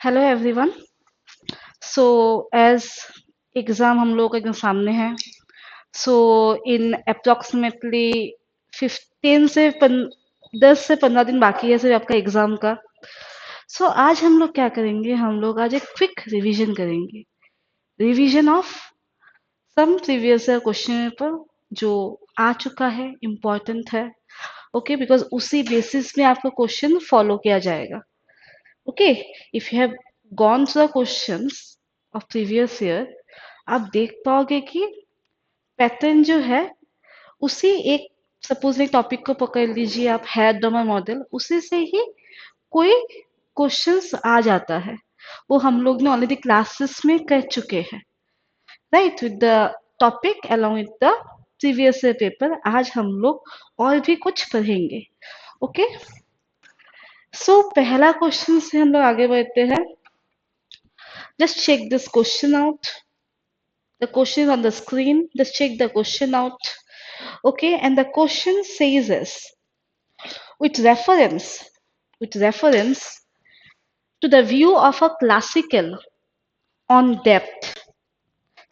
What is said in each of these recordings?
Hello everyone. So as exam हम लोग के सामने है। सो इन अप्रॉक्सीमेटली 10 से 15 दिन बाकी है सिर्फ आपका एग्ज़ाम का। सो आज हम लोग क्या करेंगे, हम लोग आज एक क्विक रिवीजन करेंगे। Revision of some previous year question paper जो आ चुका है, इम्पोर्टेंट है। ओके, बिकॉज उसी बेसिस में आपका क्वेश्चन फॉलो किया जाएगा। Okay, if you have gone through the questions of previous year, आप देख पाओगे कि पैटर्न जो है उसी एक, सपोज एक टॉपिक को पकड़ लीजिए आप, है डोमर मॉडल, उसी से ही कोई क्वेश्चंस आ जाता है। वो हम लोग ने ऑलरेडी क्लासेस में कर चुके हैं, right, with the topic along with the previous year paper. आज हम लोग और भी कुछ पढ़ेंगे। ओके, सो पहला क्वेश्चन से हम लोग आगे बढ़ते हैं। Just check this question out. The question is on the screen. Just check the question out. Okay, and the question says this: with reference, with reference to the view of a classical on depth,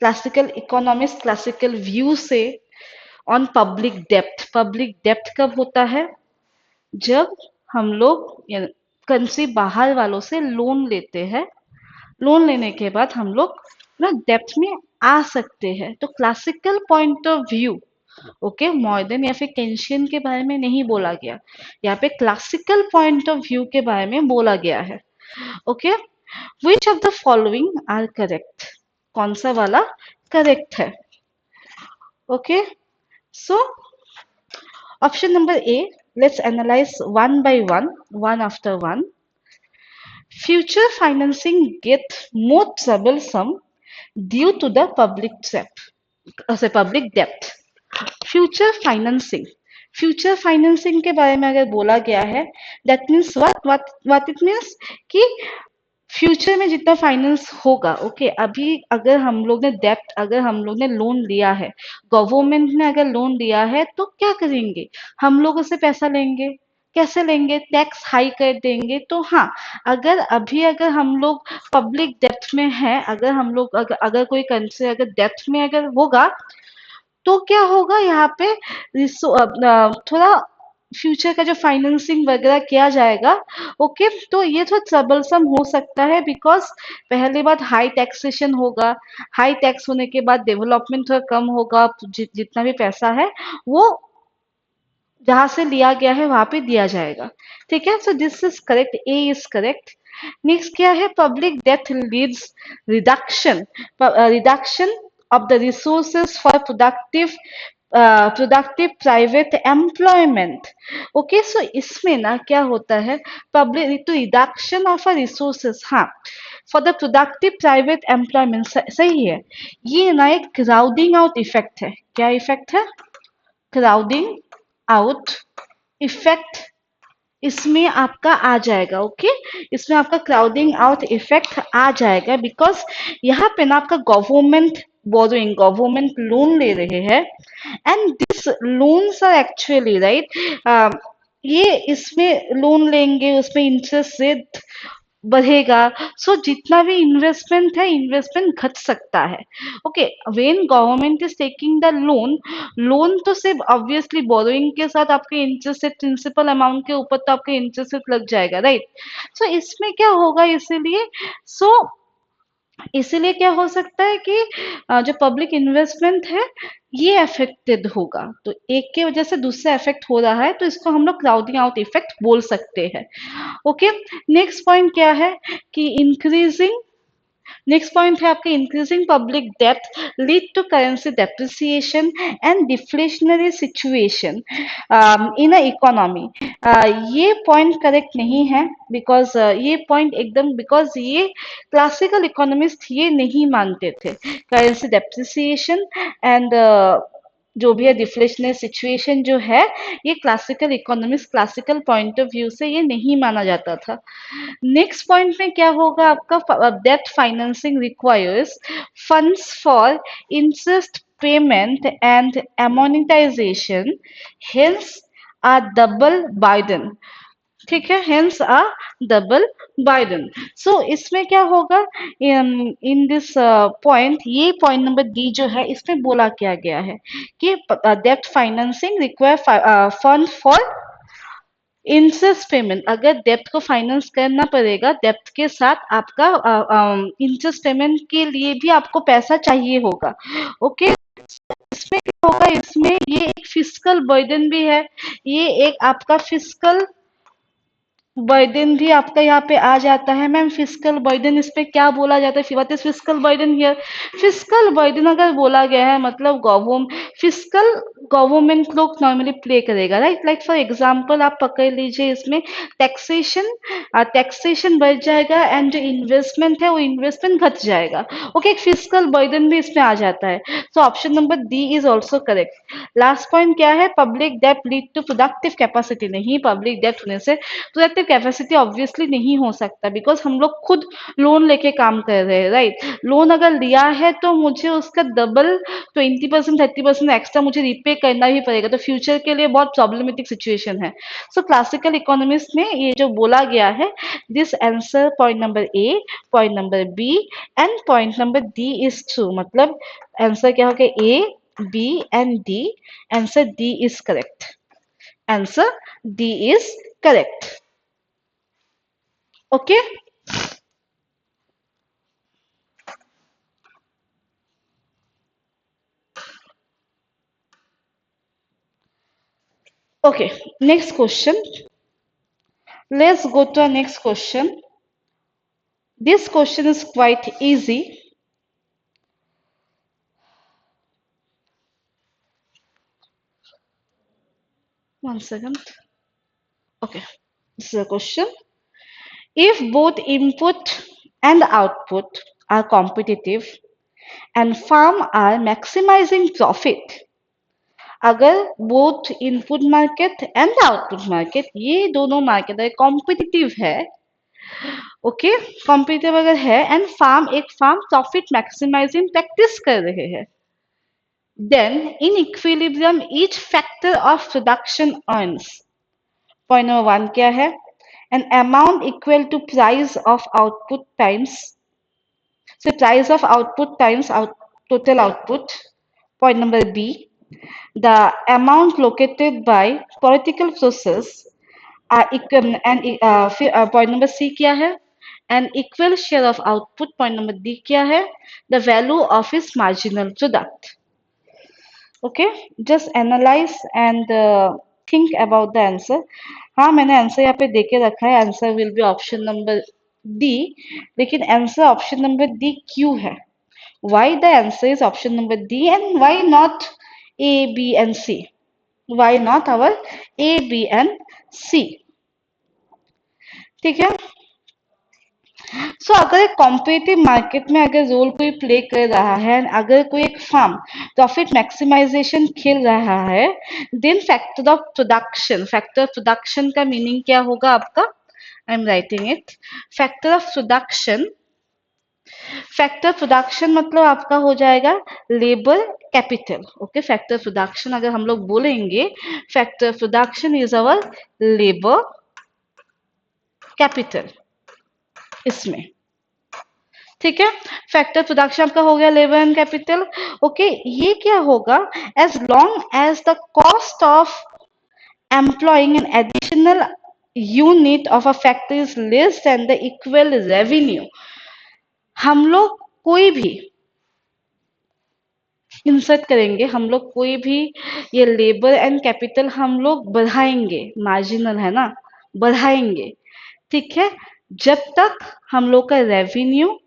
classical economist, classical view से on public depth. Public depth कब होता है? जब हम लोग country बाहर वालों से लोन लेते हैं। लोन लेने के बाद हम लोग ना डेप्थ में आ सकते हैं। तो classical point of view, okay, modern या फिर केंशियन के बारे में नहीं बोला गया, यहाँ पे क्लासिकल पॉइंट ऑफ व्यू के बारे में बोला गया है। Okay, which of the following are correct? कौन सा वाला करेक्ट है? Okay, so option number A, let's analyse one by one, one after one. Future financing gets more troublesome due to the public debt. Future financing के बारे में अगर बोला गया है, that means what it means कि future में जितना फाइनेंस होगा, ओके, अभी अगर हम लोग ने डेप्ट, अगर हम लोग ने लोन लिया है, गवर्नमेंट ने अगर लोन लिया है, तो क्या करेंगे हम लोग? उससे पैसा लेंगे। कैसे लेंगे? टैक्स हाई कर देंगे। तो हाँ, अगर अभी अगर हम लोग पब्लिक डेप्थ में है, अगर हम लोग अगर कोई कंट्री अगर डेप्थ में अगर होगा, तो क्या होगा यहाँ पे? थोड़ा फ्यूचर का जो फाइनेंसिंग वगैरह किया जाएगा, ओके, तो ये थोड़ा ट्रबलसम हो सकता है। बिकॉज पहली बात, हाई टैक्सेशन होगा। हाई टैक्स होने के बाद डेवलपमेंट थोड़ा कम होगा। जितना भी पैसा है वो जहां से लिया गया है वहां पे दिया जाएगा। ठीक है, so this is correct, A is correct. Next क्या है? Public debt leads reduction, reduction of the resources for productive private employment. Okay, so इसमें ना क्या होता है? पब्लिक तो रिडक्शन ऑफ अ रिसोर्सेस, हाँ, for the productive private employment, सही है। ये ना एक क्राउडिंग आउट इफेक्ट है। क्या इफेक्ट है? क्राउडिंग आउट इफेक्ट इसमें आपका आ जाएगा। ओके, इसमें आपका क्राउडिंग आउट इफेक्ट आ जाएगा। बिकॉज यहाँ पे ना आपका गवर्नमेंट बोरोइंग, गवर्नमेंट लोन ले रहे हैं, and this loans are actually right, ये इसमें लोन लेंगे, उसमें इंटरेस्ट रेट बढ़ेगा। सो जितना भी इन्वेस्टमेंट है, इन्वेस्टमेंट घट सकता है। Okay, when government is taking the loan, loan तो सिर्फ ऑब्वियसली बोरोइंग के साथ आपके इंटरेस्ट रेट, प्रिंसिपल अमाउंट के ऊपर तो आपके इंटरेस्ट रेट लग जाएगा, राइट। सो इसमें क्या होगा? इसीलिए क्या हो सकता है कि जो पब्लिक इन्वेस्टमेंट है ये अफेक्टेड होगा। तो एक के वजह से दूसरा इफेक्ट हो रहा है, तो इसको हम लोग क्राउडिंग आउट इफेक्ट बोल सकते हैं। ओके, नेक्स्ट पॉइंट क्या है कि इंक्रीजिंग, नेक्स्ट पॉइंट है आपके इंक्रीजिंग पब्लिक डेप्थ lead to currency depreciation and deflationary situation in a economy. ये पॉइंट करेक्ट नहीं है। बिकॉज ये पॉइंट एकदम, बिकॉज ये क्लासिकल इकोनॉमिस्ट ये नहीं मानते थे। करेंसी डेप्रिसिएशन एंड जो भी है डिफ्लेशनरी सिचुएशन जो है, ये classical economics, classical point of view से ये नहीं माना जाता था। नेक्स्ट पॉइंट में क्या होगा आपका? Debt financing requires funds for interest payment and amortization, hence a double burden. ठीक है, हेंस अ डबल बाइडन। सो इसमें क्या होगा, इन दिस पॉइंट, ये पॉइंट नंबर डी जो है इसमें बोला क्या गया है कि डेब्ट financing require fund for interest payment. अगर डेब्ट को फाइनेंस करना पड़ेगा, डेब्ट के साथ आपका इंटरेस्ट पेमेंट के लिए भी आपको पैसा चाहिए होगा। ओके, इसमें क्या होगा, इसमें ये एक फिस्कल बर्डन भी है, ये एक आपका फिस्कल बर्डन भी आपका यहाँ पे आ जाता है। मैम फिस्कल बर्डन, इस पे क्या बोला जाता है, what is fiscal burden here? Fiscal burden अगर बोला गया है मतलब फिस्कल गवर्नमेंट लोग नॉर्मली प्ले करेगा, राइट? लाइक फॉर एग्जांपल आप पकड़ लीजिए, इसमें टैक्सेशन टैक्सेशन बढ़ जाएगा एंड जो इन्वेस्टमेंट है वो इन्वेस्टमेंट घट जाएगा। ओके, एक फिस्कल बर्डन भी इसमें आ जाता है। सो option number D is also correct. Last point क्या है, पब्लिक डेब्ट लीड टू प्रोडक्टिव कैपेसिटी। नहीं, पब्लिक डेब्ट होने से प्रोडक्टिव कैपेसिटी ऑब्वियसली नहीं हो सकता, बिकॉज हम लोग खुद लोन लेके काम कर रहे हैं, राइट? लोन अगर लिया है तो मुझे उसका डबल 20% 30% एक्स्ट्रा मुझे रीपे करना ही पड़ेगा, तो फ्यूचर के लिए बहुत प्रॉब्लमेटिक सिचुएशन है। सो क्लासिकल इकोनॉमिक्स में ये जो बोला गया है, this answer point number A, point number B and point number D is true. मतलब आंसर क्या होगा, A, B and D. Answer D is correct. Answer D is correct. Okay. Okay, next question. Let's go to our next question. This question is quite easy. One second. Okay, this is a question. If both input and output are competitive and farm are maximizing profit, अगर both input market and output market, ये दोनों market अगर competitive है, okay, competitive अगर है and एक farm profit maximising practice कर रहे हैं, then in equilibrium each factor of production earns. Point number one क्या है? An amount equal to price of output times, so price of output times total output. Point number B, the amount located by political process are equal, and point number C क्या है? An equal share of output. Point number D क्या है? The value of its marginal product. Okay, just analyze and think about the answer. हाँ, मैंने answer यहाँ पे देके रखा है, answer will be option number D, लेकिन आंसर ऑप्शन नंबर डी क्यों है? Why the answer is option number D and why not A, B and C? Why not our A, B and C? ठीक है। सो अगर एक competitive market में अगर role कोई प्ले कर रहा है, अगर कोई एक फार्म प्रॉफिट मैक्सिमाइजेशन खेल रहा है, देन फैक्टर ऑफ प्रोडक्शन का मीनिंग क्या होगा आपका? I am writing it. Factor of production, factor production मतलब आपका हो जाएगा labour capital. Okay, factor production अगर हम लोग बोलेंगे, factor production is our labour capital इसमें। ठीक है, फैक्टर प्रोडक्शन आपका हो गया लेबर एंड कैपिटल। ओके, ये क्या होगा, as long as the cost of employing an additional unit of a factory is less than the equal revenue. हम लोग कोई भी इंसर्ट करेंगे, हम लोग कोई भी ये लेबर एंड कैपिटल हम लोग बढ़ाएंगे, मार्जिनल है ना, बढ़ाएंगे, ठीक है, जब तक हम लोग का रेवेन्यू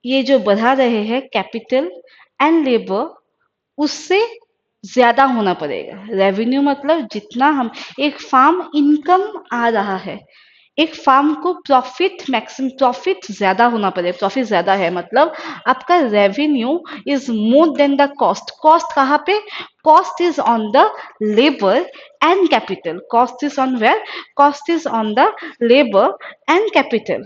ये जो बढ़ा रहे हैं कैपिटल एंड लेबर, उससे ज्यादा होना पड़ेगा। रेवेन्यू मतलब जितना हम, एक फार्म इनकम आ रहा है, एक फार्म को प्रॉफिट ज्यादा होना पड़ेगा, प्रॉफिट ज्यादा है मतलब आपका revenue is more than the cost. Cost कहाँ पे? Cost is on the labour and capital. Cost is on where? Cost is on the labour and capital.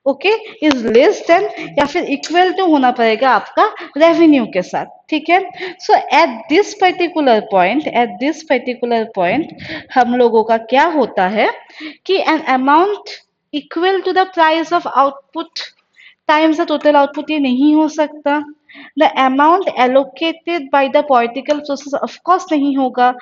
Okay, is less than या फिर इक्वल टू होना पड़ेगा आपका revenue के साथ, ठीक है। So at this particular point हम लोगों का क्या होता है कि an amount equal to the price of output times the total output ये नहीं हो सकता। The amount allocated by the political process of course नहीं होगा।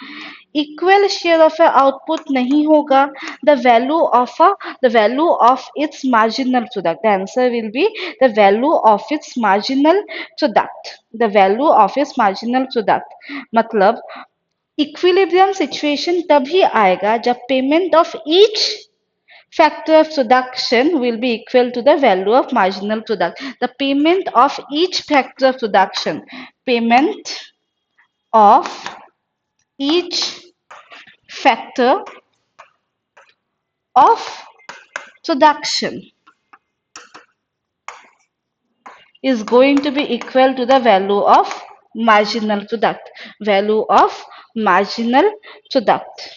इक्वल शेयर ऑफ आउटपुट नहीं होगा। The value of the value of its marginal product, the answer will be the value of its marginal product, the value of its marginal product. मतलब equilibrium situation तभी आएगा जब payment of each factor of production will be equal to the value of marginal product. The payment of each factor of production, payment of each factor of production is going to be equal to the value of marginal product. Value of marginal product.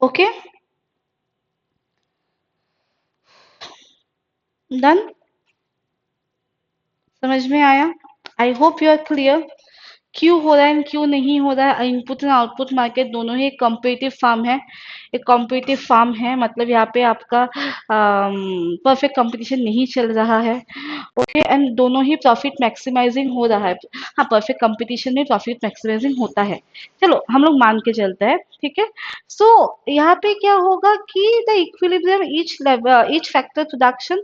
Okay? Done? समझ में आया? I hope you are clear. क्यों हो रहा है and क्यों नहीं हो रहा है? इनपुट एंड आउटपुट मार्केट दोनों ही कॉम्पिटिटिव फार्म है। एक कॉम्पिटिटिव फार्म है मतलब यहाँ पे आपका परफेक्ट कंपटीशन नहीं चल रहा है। ओके, एंड दोनों ही प्रॉफिट मैक्सिमाइजिंग हो रहा है। हाँ, परफेक्ट कंपटीशन में प्रॉफिट मैक्सिमाइजिंग होता है। चलो हम लोग मान के चलते हैं, ठीक है। सो यहाँ पे क्या होगा कि the equilibrium each factor production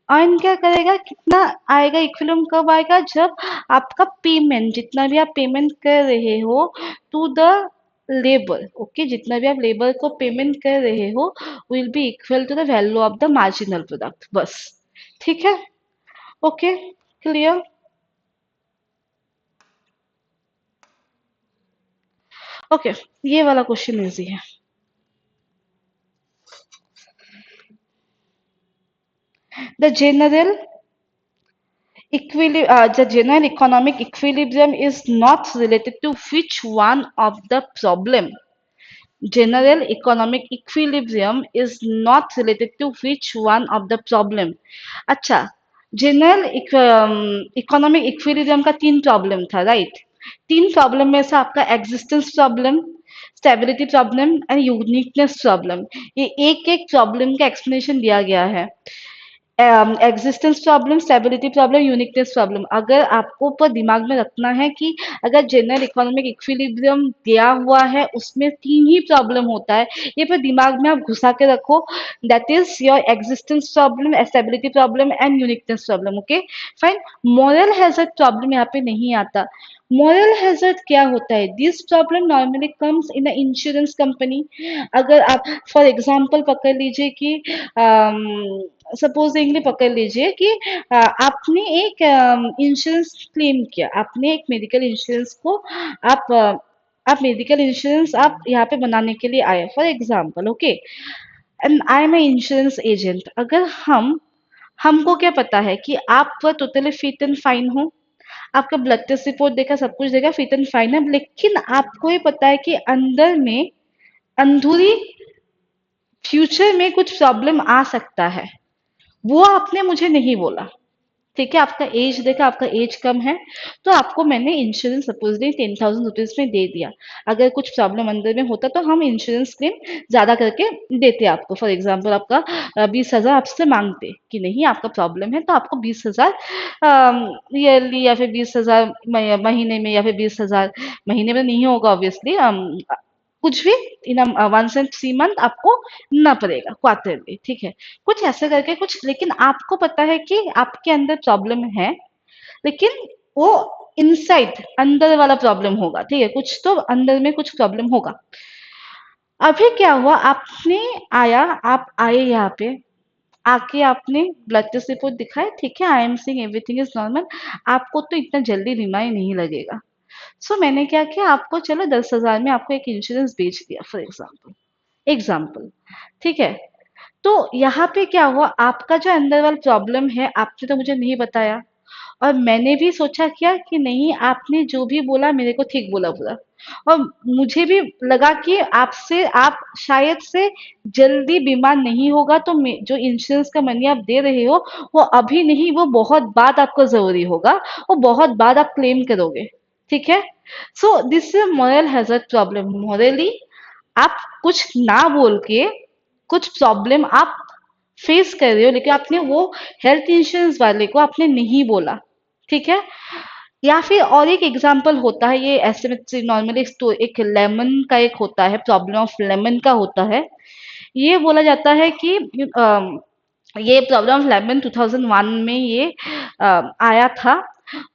earn क्या करेगा, कितना आएगा, इक्विलिब्रियम कब आएगा, जब आपका पेमेंट जितना भी आप पेमेंट कर रहे हो टू द लेबर, ओके, जितना भी आप लेबर को पेमेंट कर रहे हो will be equal to the value of the marginal product, बस, ठीक है। Okay, clear. ओके, ये वाला क्वेश्चन इजी है। The general the general economic equilibrium is not related to which one of the problem. General economic equilibrium is not related to which one of the problem. अच्छा, general economic equilibrium का 3 problem था, right. 3 problem में से आपका existence problem, stability problem and uniqueness problem, ये एक एक problem का एक्सप्लेनेशन दिया गया है। Existence problem, stability problem, uniqueness problem. अगर आपको पर दिमाग में रखना है कि अगर जनरल इकोनॉमिक इक्विलिब्रियम दिया हुआ है उसमें 3 ही प्रॉब्लम होता है, ये पर दिमाग में आप घुसा के रखो। That is your existence problem, stability problem and uniqueness problem. Okay fine. Moral hazard problem यहाँ पे नहीं आता। मॉरल हैजर्ड क्या होता है? This problem normally comes in a insurance company. अगर आप फॉर एग्जांपल पकड़ लीजिए कि सपोजिंगली पकड़ लीजिए कि आपने एक इंश्योरेंस क्लेम किया, आपने एक मेडिकल इंश्योरेंस को आप आप मेडिकल इंश्योरेंस आप यहाँ पे बनाने के लिए आए for example, okay, and I am a insurance agent. अगर हमको क्या पता है कि आप टोटली फिट एंड फाइन हो, आपका ब्लड टेस्ट रिपोर्ट देखा, सब कुछ देखा, फिट एंड फाइन है, लेकिन आपको ये पता है कि अंदर में अंधूरी फ्यूचर में कुछ प्रॉब्लम आ सकता है, वो आपने मुझे नहीं बोला, ठीक है। आपका एज देखा, आपका एज कम है, तो आपको मैंने इंश्योरेंस सपोजली 10,000 रुपीज में दे दिया। अगर कुछ प्रॉब्लम अंदर में होता तो हम इंश्योरेंस क्लेम ज्यादा करके देते आपको। फॉर एग्जाम्पल आपका 20,000 आपसे मांगते कि नहीं आपका प्रॉब्लम है तो आपको 20,000 ईयरली या फिर 20,000 महीने में, या फिर 20,000 महीने में नहीं होगा ऑब्वियसली, कुछ भी इन 1 3 मंथ आपको ना पड़ेगा क्वार्टरली, ठीक है। कुछ ऐसे करके कुछ, लेकिन आपको पता है कि आपके अंदर प्रॉब्लम है, लेकिन वो इनसाइड अंदर वाला प्रॉब्लम होगा, ठीक है, कुछ तो अंदर में कुछ प्रॉब्लम होगा। अभी क्या हुआ, आप आए यहाँ पे, आके आपने ब्लड टेस्ट रिपोर्ट दिखाए, ठीक है, I am seeing everything is normal, आपको तो इतना जल्दी बीमारी नहीं लगेगा। सो मैंने क्या किया, आपको चलो 10,000 में आपको एक इंश्योरेंस बेच दिया फॉर एग्जाम्पल, ठीक है। तो यहाँ पे क्या हुआ, आपका जो अंदर वाला प्रॉब्लम है आपने तो मुझे नहीं बताया, और मैंने भी सोचा क्या कि नहीं, आपने जो भी बोला मेरे को ठीक बोला पूरा। और मुझे भी लगा कि आपसे आप शायद से जल्दी बीमार नहीं होगा, तो जो इंश्योरेंस का मनी आप दे रहे हो वो अभी नहीं, वो बहुत बाद आपको जरूरी होगा, वो बहुत बाद आप क्लेम करोगे। ठीक है। So this moral hazard problem. Morally आप कुछ ना बोल के कुछ प्रॉब्लम आप फेस कर रहे हो, लेकिन आपने वो हेल्थ इंश्योरेंस वाले को आपने नहीं बोला। ठीक है। या फिर और एक एग्जांपल होता है, ये ऐसे में नॉर्मली एक लेमन का एक होता है, प्रॉब्लम ऑफ लेमन का होता है। ये बोला जाता है कि ये प्रॉब्लम ऑफ लेमन 2001 में ये आया था।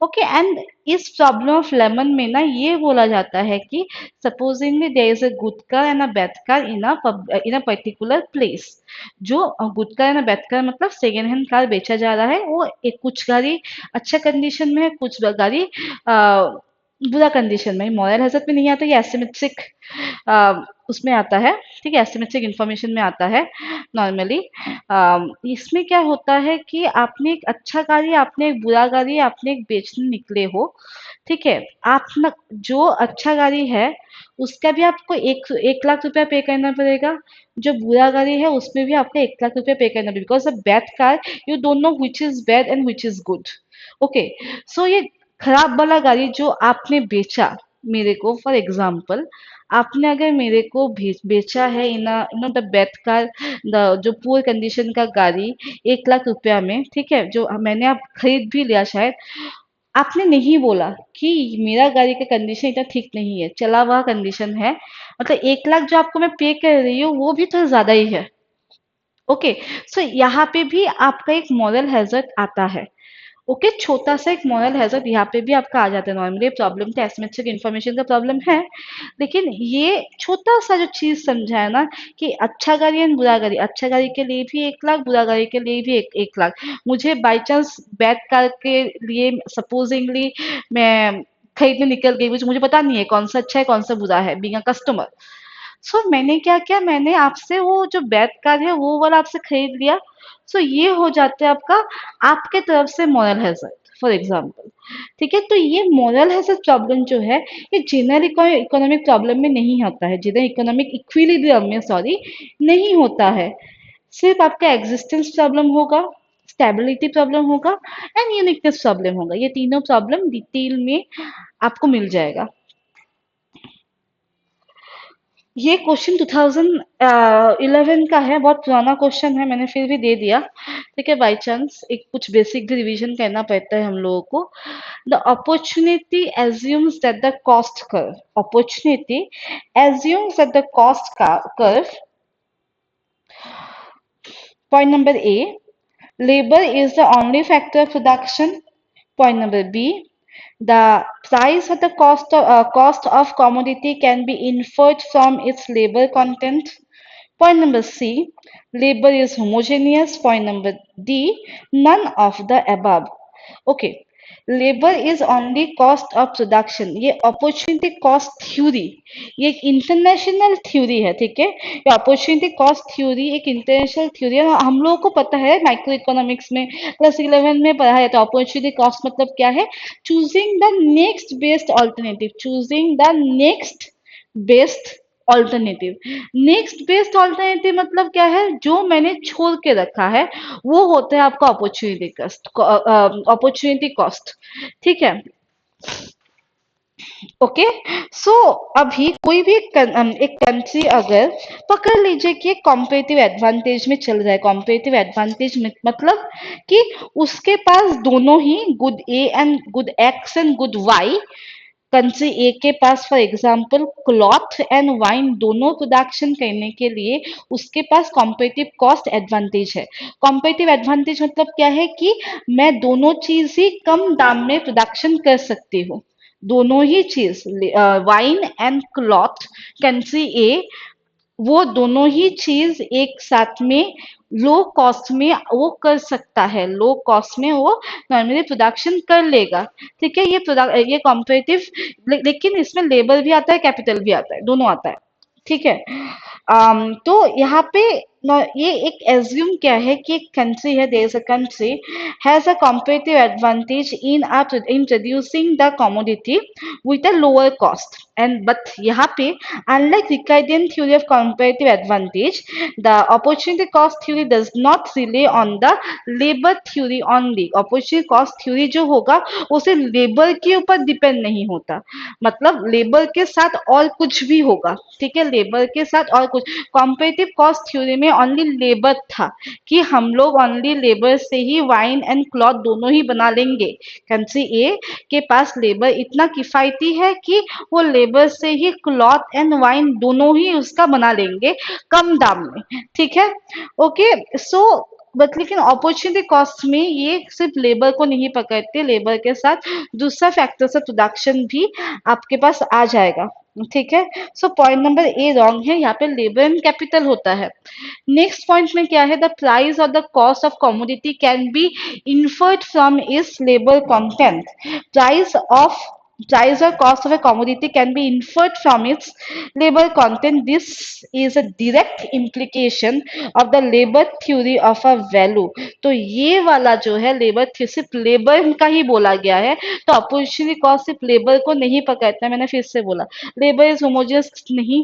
ओके। एंड इस प्रॉब्लम ऑफ लेमन में ना ये बोला जाता है कि supposingly there is a good car and a bad car in a particular place. जो good car and a bad car मतलब सेकेंड हैंड कार बेचा जा रहा है, वो एक कुछ गाड़ी अच्छा कंडीशन में है, कुछ गाड़ी बुरा कंडीशन में। मॉरल हैजर्ड में नहीं आता, ये एसिमेट्रिक उसमें आता है। ठीक है, एसिमेट्रिक इंफॉर्मेशन में आता है नॉर्मली। इसमें क्या होता है कि आपने एक अच्छा गाड़ी, आपने एक बुरा गाड़ी, आपने एक बेचने निकले हो। ठीक है। आप ना, जो अच्छा गाड़ी है उसका भी आपको 1 लाख रुपया पे करना पड़ेगा। जो बुरा गाड़ी है उसमें भी आपको 1 लाख रुपया पे करना पड़ेगा, because a bad car you don't know which is bad and which is good. Okay. So ये खराब वाला गाड़ी जो आपने बेचा मेरे को, फॉर एग्जाम्पल आपने अगर मेरे को बेचा है इन द बेड कार, जो पुअर कंडीशन का गाड़ी 1 लाख रुपया में। ठीक है, जो मैंने आप खरीद भी लिया शायद, आपने नहीं बोला कि मेरा गाड़ी का कंडीशन इतना ठीक नहीं है, चला हुआ कंडीशन है, मतलब 1 लाख जो आपको मैं पे कर रही हूँ वो भी तो ज्यादा ही है। ओके। सो यहाँ पे भी आपका एक मॉरल हैजर्ड आता है। ओके। छोटा सा एक मॉरल हैजर्ड यहाँ पे भी आपका आ जाता है। नॉर्मली प्रॉब्लम तो एसिमेट्रिक इन्फॉर्मेशन का प्रॉब्लम है, लेकिन ये छोटा सा जो चीज समझा है ना, कि अच्छा गाड़ी एंड बुरा गाड़ी, अच्छा गाड़ी के लिए भी 1 लाख, बुरा गाड़ी के लिए भी 1 लाख। मुझे बाई चांस बैड कार के लिए सपोजिंगली मैं खरीदने निकल गई, मुझे पता नहीं है कौन सा अच्छा है कौन सा बुरा है, बीइंग अ कस्टमर। सो मैंने क्या किया, मैंने आपसे वो जो बैड कार्ड है वो वाला आपसे खरीद लिया। सो ये हो जाता है आपका, आपके तरफ से मॉरल हैजर्ड, फॉर एग्जाम्पल। ठीक है। तो ये मॉरल हैजर्ड प्रॉब्लम जो है, ये जनरल इकोनॉमिक प्रॉब्लम में नहीं होता है, जनरल इकोनॉमिक इक्विलिब्रियम में, सॉरी, नहीं होता है। सिर्फ आपका एग्जिस्टेंस प्रॉब्लम होगा, स्टेबिलिटी प्रॉब्लम होगा एंड यूनिकनेस प्रॉब्लम होगा। ये तीनों प्रॉब्लम डिटेल में आपको मिल जाएगा। ये क्वेश्चन 2011 का है, बहुत पुराना क्वेश्चन है, मैंने फिर भी दे दिया। ठीक है, बाय चांस एक कुछ बेसिक भी रिवीजन करना पड़ता है हम लोगों को। The opportunity assumes that the cost curve, opportunity assumes that the cost curve, point number A, labor is the only factor of production. Point number B, the price of the cost of commodity can be inferred from its labor content. Point number C, labor is homogeneous. Point number D, none of the above. Okay, labour is only cost of production, ये opportunity cost theory, ये एक international theory है। ठीक है, ये opportunity cost theory एक international theory है। हम लोगों को पता है माइक्रो इकोनॉमिक्स में क्लास 11 में पढ़ा है। तो अपॉर्चुनिटी कॉस्ट मतलब क्या है, choosing the next best alternative, choosing the next best alternative. Next best alternative मतलब क्या है, जो मैंने छोड़ के रखा है वो होता है आपका अपॉर्चुनिटी कॉस्ट, अपॉर्चुनिटी कॉस्ट। ठीक है। ओके। सो अभी कोई भी एक कंट्री अगर पकड़ लीजिए कि कॉम्पिटिटिव एडवांटेज में चल रहा है, कॉम्पिटिटिव एडवांटेज में मतलब कि उसके पास दोनों ही good A and good X and good Y. Country A के पास for example cloth and wine दोनों प्रोडक्शन करने के लिए उसके पास कॉम्पिटिटिव कॉस्ट एडवांटेज है। कॉम्पिटिटिव एडवांटेज मतलब क्या है कि मैं दोनों चीज ही कम दाम में प्रोडक्शन कर सकती हूँ। दोनों ही चीज, वाइन एंड क्लॉथ, कंट्री ए वो दोनों ही चीज एक साथ में लो कॉस्ट में वो कर सकता है, लो कॉस्ट में वो नॉर्मली प्रोडक्शन कर लेगा। ठीक है, ये कॉम्पिटिटिव, लेकिन इसमें लेबर भी आता है, कैपिटल भी आता है, दोनों आता है। ठीक है। तो यहाँ पे ये एक एज्यूम क्या है कि एक कंट्री है, there is a country has a competitive advantage in producing the commodity with a lower cost, and but यहाँ पे unlike Ricardian theory of comparative advantage, the opportunity cost theory does not rely on the labor theory only. opportunity cost theory जो होगा उसे labour के ऊपर depend नहीं होता, मतलब लेबर के साथ और कुछ भी होगा, ठीक है, लेबर के साथ और कुछ। कॉम्पिटिटिव कॉस्ट थ्योरी में ओनली लेबर था कि हम लोग ओनली लेबर से ही वाइन एंड क्लॉथ दोनों ही बना लेंगे। कंट्री ए के पास लेबर इतना किफायती है कि वो लेबर से ही क्लॉथ एंड वाइन दोनों ही उसका बना लेंगे कम दाम में, ठीक है। ओके, सो बट लेकिन अपॉर्चुनिटी कॉस्ट में ये सिर्फ लेबर को नहीं पकड़ते, लेबर के साथ दूसरा फैक्टर से प्रोडक्शन भी आपके पास आ जाएगा, ठीक है। सो पॉइंट नंबर ए रॉन्ग है, यहाँ पे लेबर एंड कैपिटल होता है। नेक्स्ट पॉइंट में क्या है, द प्राइस और the cost of commodity can be inferred from its labor content. price of Price or cost of a commodity can be inferred from its labor content. This is a direct implication of the labor theory of a value. तो ये वाला जो है labour theory सिर्फ labour का ही बोला गया है, तो अपॉर्चुनिटी कॉस्ट सिर्फ लेबर को नहीं पकड़ता है। मैंने फिर से बोला लेबर इज होमोजेनियस नहीं,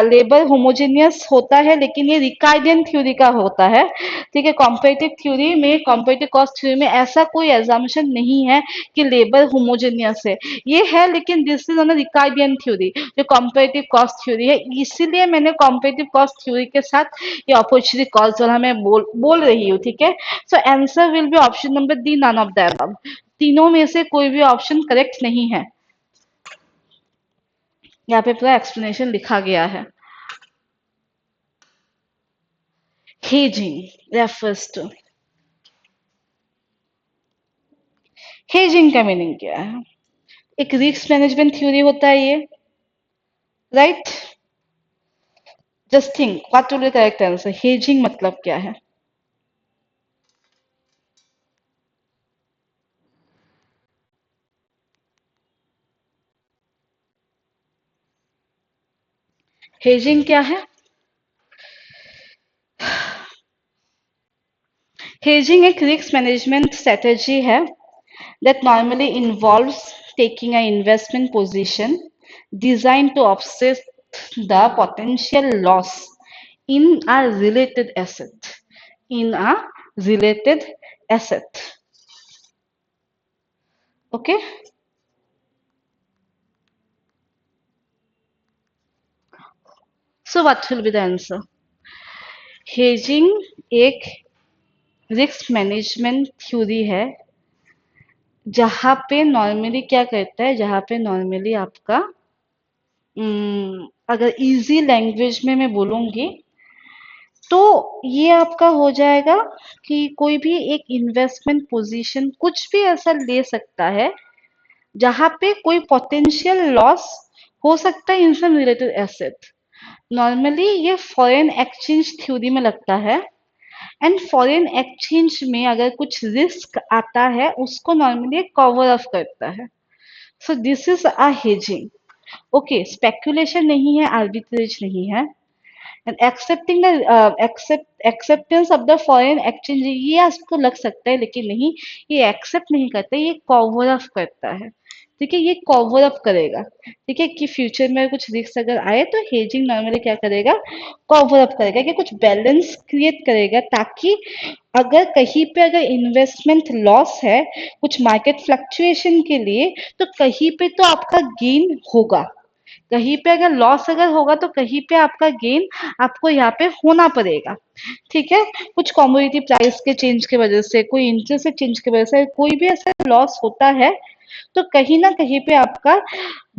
लेबर होमोजेनियस होता है लेकिन ये रिकार्डियन थ्योरी का होता है, ठीक है। कॉम्पिटिटिव थ्योरी में, कॉम्पिटिटिव कॉस्ट थ्योरी में ऐसा कोई एग्जाम्पशन नहीं है कि लेबर होमोजेनियस है, ये है लेकिन this is on Ricardian theory जो कॉम्पिटिटिव कॉस्ट थ्योरी है। इसीलिए मैंने कॉम्पिटिटिव कॉस्ट थ्योरी के साथ ये अपॉर्चुनिटी कॉस्ट वाला मैं बोल रही हूँ, ठीक है। So answer will be option number D, none of the above. तीनों में से कोई भी ऑप्शन करेक्ट नहीं है। यहाँ पे पूरा एक्सप्लेनेशन लिखा गया है। हेजिंग रेफर्स टू, हेजिंग का मीनिंग क्या है? एक रिस्क मैनेजमेंट थ्योरी होता है ये, right. Just think what will B correct answer, hedging मतलब क्या है? हेजिंग क्या है? हेजिंग एक रिस्क मैनेजमेंट स्ट्रेटेजी है that normally involves taking an investment position designed to offset the potential loss in a related asset. In a related asset. Okay? So what will be the answer? Hedging एक risk management theory है जहां पे normally क्या करता है, जहां पे normally आपका अगर इजी लैंग्वेज में मैं बोलूंगी तो ये आपका हो जाएगा कि कोई भी एक इन्वेस्टमेंट पोजीशन कुछ भी ऐसा ले सकता है जहां पे कोई पोटेंशियल लॉस हो सकता है इन सम रिलेटेड एसेट। नॉर्मली ये फॉरेन एक्सचेंज थ्योरी में लगता है, एंड फॉरेन एक्सचेंज में अगर कुछ रिस्क आता है उसको नॉर्मली कवर अप करता है। So this is a hedging. Okay, speculation नहीं है, आर्बिट्रेज नहीं है। And accepting the acceptance of the foreign exchange, ये आपको लग सकता है लेकिन नहीं, ये एक्सेप्ट नहीं करता, ये कवर अप करता है, ठीक है। ये कवर अप करेगा, ठीक है, कि फ्यूचर में कुछ रिस्क अगर आए तो हेजिंग नॉर्मली क्या करेगा, कवर अप करेगा, कि कुछ बैलेंस क्रिएट करेगा ताकि अगर कहीं पे अगर इन्वेस्टमेंट लॉस है कुछ मार्केट फ्लक्चुएशन के लिए, तो कहीं पे तो आपका गेन होगा, कहीं पे अगर लॉस अगर होगा तो कहीं पे आपका गेन आपको यहाँ पे होना पड़ेगा, ठीक है। कुछ कमोडिटी प्राइस के चेंज की वजह से, कोई इंटरेस्ट के चेंज की वजह से कोई भी ऐसा लॉस होता है तो कहीं ना कहीं पे आपका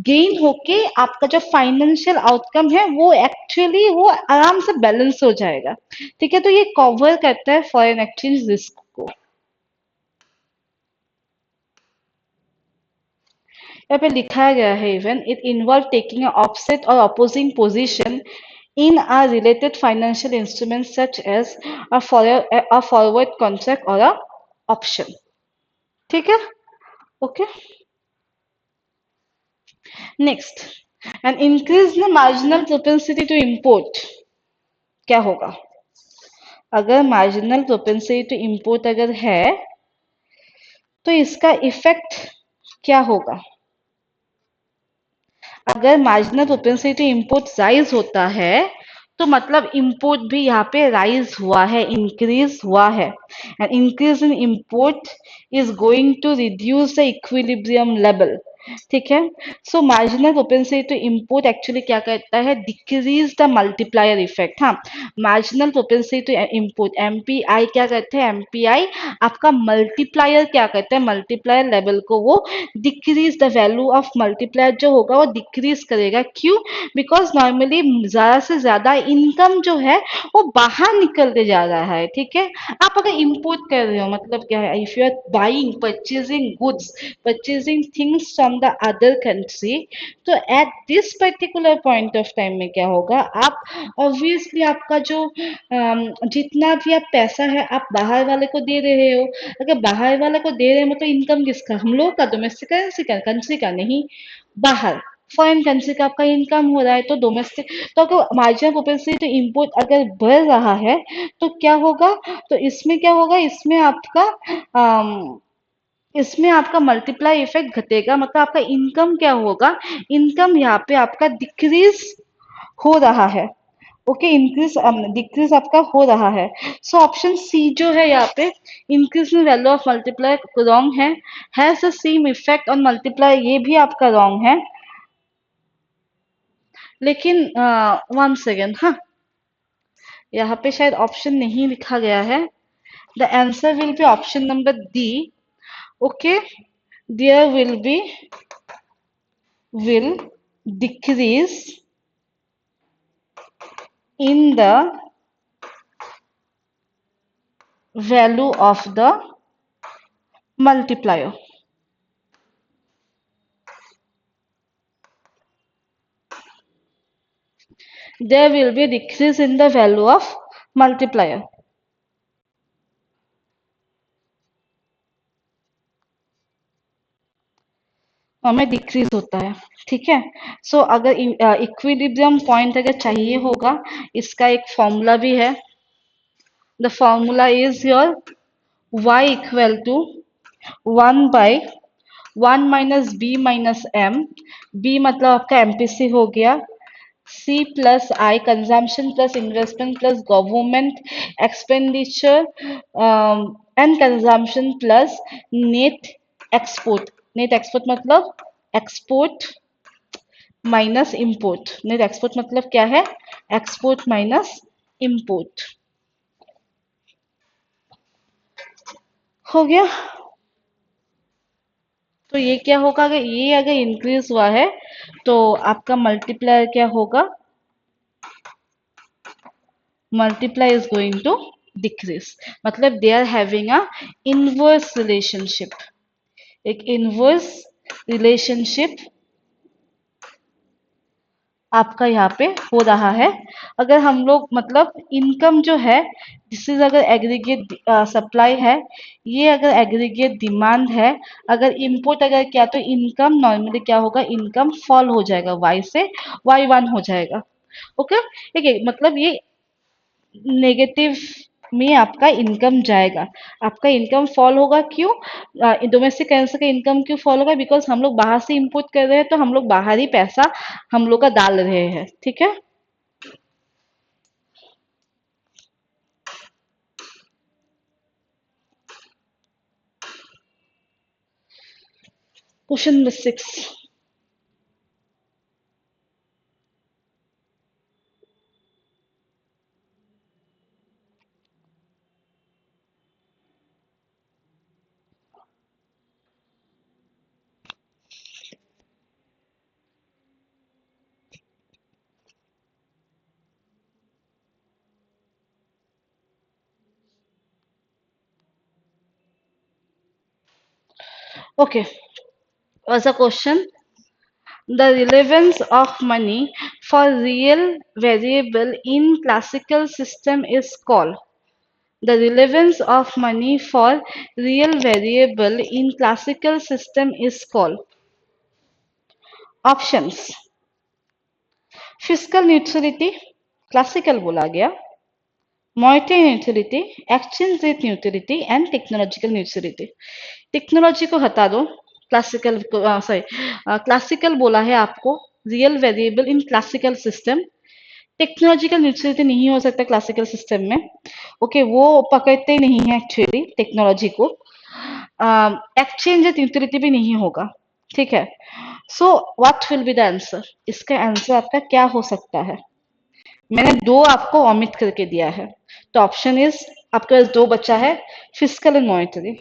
गेन होके आपका जो फाइनेंशियल आउटकम है वो एक्चुअली वो आराम से बैलेंस हो जाएगा, ठीक है। तो ये कवर करता है फॉरेन एक्सचेंज रिस्क को। यहाँ पे लिखा गया है even it involve taking offset और opposing position in a related financial instrument such as a forward contract or a option, ठीक है। Okay, next, and increase the marginal propensity to import क्या होगा? अगर मार्जिनल प्रोपेंसिटी टू इम्पोर्ट अगर है तो इसका इफेक्ट क्या होगा? अगर marginal propensity to import rise होता है तो मतलब इम्पोर्ट भी यहाँ पे राइज हुआ है, इंक्रीज हुआ है, and increase in import is going to reduce the equilibrium level. ठीक है, so marginal propensity to import actually क्या करता है? Decrease the multiplier effect. हाँ, marginal propensity to import MPI क्या करते हैं? एमपीआई आपका मल्टीप्लायर क्या करता है? मल्टीप्लायर लेवल को वो decrease the value of multiplier जो होगा वो डिक्रीज करेगा। क्यों? बिकॉज नॉर्मली ज्यादा से ज्यादा इनकम जो है वो बाहर निकलते जा रहा है। ठीक है, आप अगर इंपोर्ट कर रहे हो मतलब क्या है? If you are buying purchasing goods, purchasing things from the other country, तो at this particular point of time में क्या होगा? आप ऑब्वियसली आपका जो जितना भी आप पैसा है आप बाहर वाले को दे रहे हो। अगर बाहर वाले को दे रहे हैं मतलब इनकम किसका? हम लोग का, डोमेस्टिक करेंसी का, कंट्री का नहीं, बाहर फॉरेन कंट्री का आपका इनकम हो रहा है। तो डोमेस्टिक, तो अगर मार्जिनल प्रोपेंसिटी तो इम्पोर्ट अगर बढ़ रहा है तो क्या होगा? तो इसमें क्या होगा? इसमें आपका मल्टीप्लाई इफेक्ट घटेगा, मतलब आपका इनकम क्या होगा? इनकम यहाँ पे आपका डिक्रीज हो रहा है। ओके, इंक्रीज डिक्रीज आपका हो रहा है। सो ऑप्शन सी जो है यहाँ पे, increase in value of multiply, wrong है। Has the same effect on multiply, ये भी आपका रॉन्ग है। लेकिन वन सेकेंड, हाँ, यहाँ पे शायद ऑप्शन नहीं लिखा गया है। The answer will be option number D. Okay, there will decrease in the value of the multiplier. There will be a decrease in the value of multiplier. हमें डिक्रीज होता है। ठीक है, सो अगर इक्विलिब्रियम पॉइंट अगर चाहिए होगा, इसका एक फॉर्मूला भी है। The formula is your y equal to 1/1 - b - m। b मतलब आपका एमपीसी हो गया, C plus I consumption plus investment plus government expenditure and consumption plus net export. Net export मतलब export minus import. Net export मतलब क्या है? Export minus import. हो गया। तो ये क्या होगा? अगर इंक्रीज हुआ है तो आपका मल्टीप्लायर क्या होगा? multiply is going to decrease। मतलब they are having a inverse relationship। एक inverse relationship आपका यहाँ पे हो रहा है। अगर हम लोग मतलब इनकम जो है, दिस इज अगर एग्रीगेट सप्लाई है, ये अगर एग्रीगेट डिमांड है, अगर इंपोर्ट अगर क्या, तो इनकम नॉर्मली क्या होगा? इनकम फॉल हो जाएगा, वाई से y1 हो जाएगा। ओके, ठीक है, मतलब ये नेगेटिव में आपका इनकम जाएगा, आपका इनकम फॉल होगा। क्यों? डोमेस्टिक करेंसी का इनकम क्यों फॉल होगा? बिकॉज हम लोग बाहर से इंपोर्ट कर रहे हैं, तो हम लोग बाहर ही पैसा हम लोग का डाल रहे हैं। ठीक है, question number 6। Okay, was a question, the relevance of money for real variable in classical system is called, the relevance of money for real variable in classical system is called। Options, physical neutrality classical बोला गया, Monetary neutrality, exchange rate neutrality and technological neutrality. Technology को हटा दो, classical sorry classical बोला है आपको, real variable in classical system. Technological neutrality नहीं हो सकता क्लासिकल सिस्टम में, ओके वो पकड़ते नहीं है एक्चुअली टेक्नोलॉजी को। एक्सचेंज न्यूट्रलिटी भी नहीं होगा, ठीक है। So what will be the answer, इसका आंसर आपका क्या हो सकता है? मैंने दो आपको ओमिट करके दिया है, तो ऑप्शन इज आपके पास दो बचा है, physical and monetary.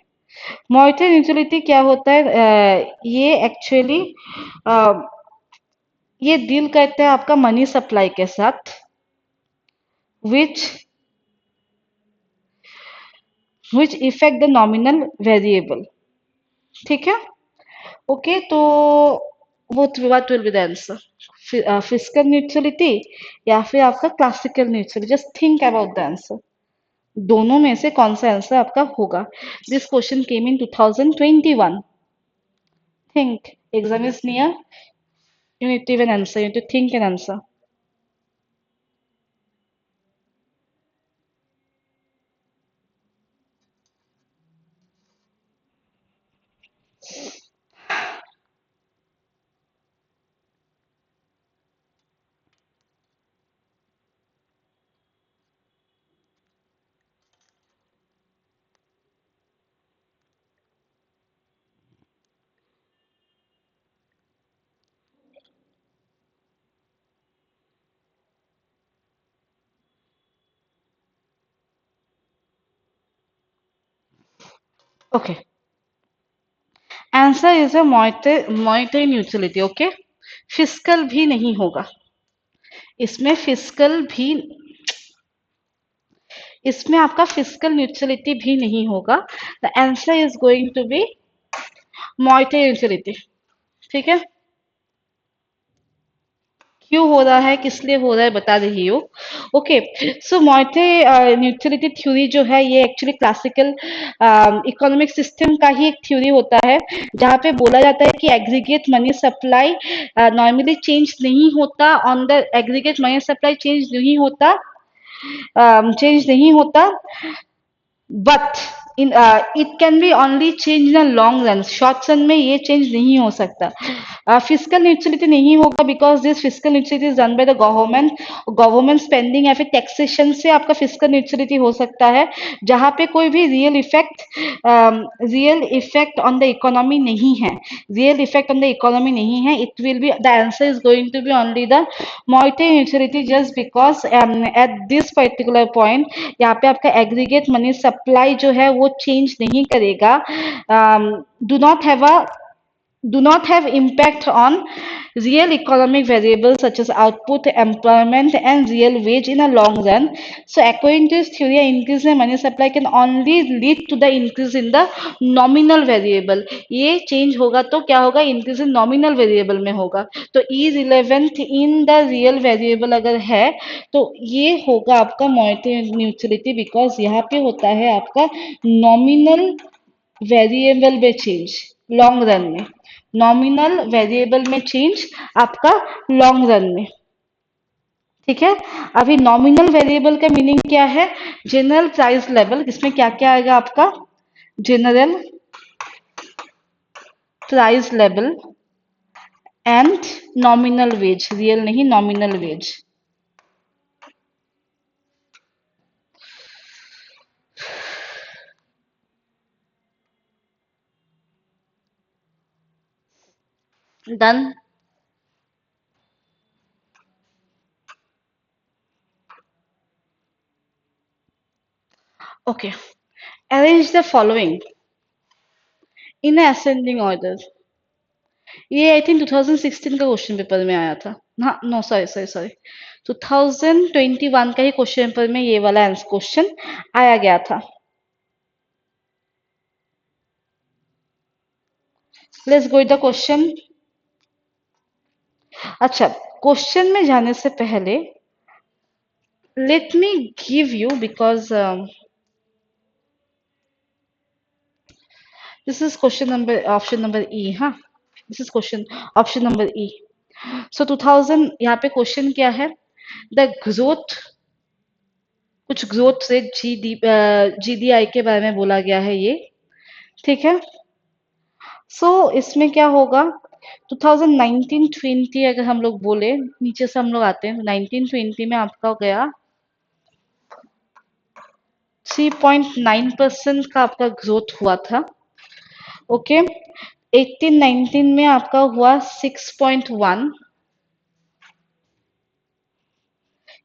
Monetary neutrality क्या होता है? ये एक्चुअली ये डील करता है आपका मनी सप्लाई के साथ, विच इफेक्ट द नॉमिनल वेरिएबल, ठीक है। ओके तो what will be the answer, physical neutrality या फिर आपका classical neutrality? Just think about the answer, दोनों में से कौन सा आंसर आपका होगा? This question came in 2021। Think, exam is near, you need to even answer, you need to think and answer. Okay, answer is a monetary neutrality. Okay, physical भी नहीं होगा इसमें, फिजिकल भी, इसमें आपका फिजिकल न्यूट्रलिटी भी नहीं होगा। The answer is going to be monetary neutrality, ठीक है। क्यों हो रहा है, किस लिए हो रहा है, बता रही हो। ओके, सो मॉनिटरी न्यूट्रलिटी थ्योरी जो है ये एक्चुअली क्लासिकल इकोनॉमिक सिस्टम का ही एक थ्योरी होता है, जहाँ पे बोला जाता है कि aggregate money supply normally change नहीं होता, on the aggregate money supply change नहीं होता, but in it can be only change in long run, short run में ये चेंज नहीं हो सकता। फिजिकल न्यूट्रलिटी नहीं होगा because this physical neutrality is done by the government, government spending या फिर टैक्सेशन से आपका फिजिकल न्यूट्रलिटी हो सकता है, जहां पे कोई भी real effect on the economy नहीं है, real effect on the economy नहीं है। It will be, the answer is going to be only the monetary neutrality, just because at this particular point यहाँ पे आपका एग्रीगेट मनी सप्लाई जो है वो चेंज नहीं करेगा, do not have a do not have impact on real economic variables such as output, employment and real wage in a long run. So according to this theory, an increase in money supply can only lead to the increase in the nominal variable. ये change होगा तो क्या होगा, increase in nominal variable में होगा, तो irrelevant in the real variable अगर है तो ये होगा आपका monetary neutrality, because यहाँ पे होता है आपका nominal वेरिएबल में चेंज लॉन्ग रन में, नॉमिनल वेरिएबल में चेंज आपका लॉन्ग रन में, ठीक है। अभी नॉमिनल वेरिएबल का मीनिंग क्या है? जनरल प्राइस लेवल, इसमें क्या क्या आएगा आपका? General price level and nominal wage, real नहीं nominal wage. Done. Okay, arrange the following in ascending order. ये आई थिंक 2016 का क्वेश्चन पेपर में आया था। हाँ, नो सॉरी सॉरी सॉरी, 2021 का ही क्वेश्चन पेपर में ये वाला क्वेश्चन आया गया था। Let's go the question. अच्छा, क्वेश्चन में जाने से पहले let me give you, because this is question number, option number E. हाँ, this is question option number E. So 2000 यहाँ पे क्वेश्चन क्या है? द ग्रोथ कुछ ग्रोथ रेट जीडीआई के बारे में बोला गया है ये, ठीक है। सो इसमें क्या होगा, 2019-20 अगर हम लोग बोले, नीचे से हम लोग आते हैं, 1920 में आपका हो गया 3.9% का आपका ग्रोथ हुआ था। ओके, 18-19 में आपका हुआ 6.1,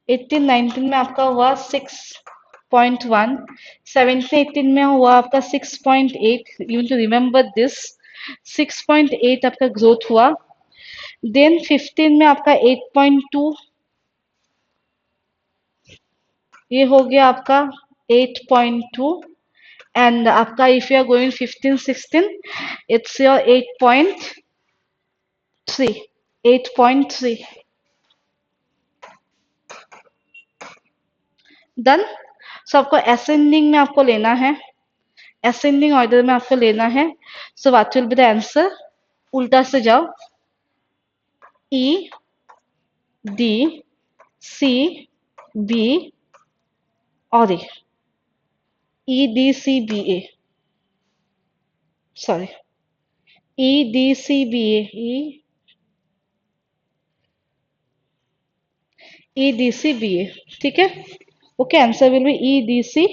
18-19 में आपका हुआ 6.1, 17-18 में हुआ आपका 6.8, यू टू रिमेम्बर दिस, 6.8 आपका ग्रोथ हुआ। देन 15 में आपका 8.2, ये हो गया आपका 8.2, एंड आपका if you are going 15-16 it's your 8.3, 8.3 डन। सो आपको असेंडिंग में आपको लेना है, असेंडिंग ऑर्डर में आपको लेना है। So what will be the answer, उल्टा से जाओ, ई डी सी बी और E D C B A, sorry, E D C B A, E D C B A, ठीक है। Okay, answer will be E D C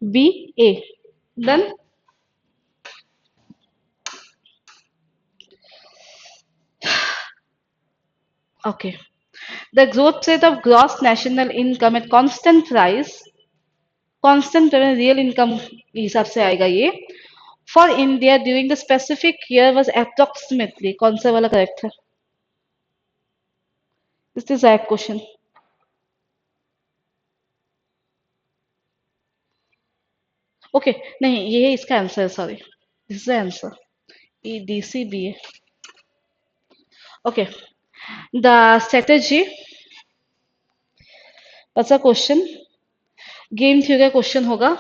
B A, done. Okay. The growth rate of gross national income at constant real income के हिसाब से आएगा ये, for India during the specific year was approximately, कौन सा वाला करेक्ट है? This is a question. Okay, नहीं ये है इसका answer, sorry, this is answer, E D C B A. Okay, the strategy, अच्छा क्वेश्चन, गेम थ्योरी का क्वेश्चन होगा।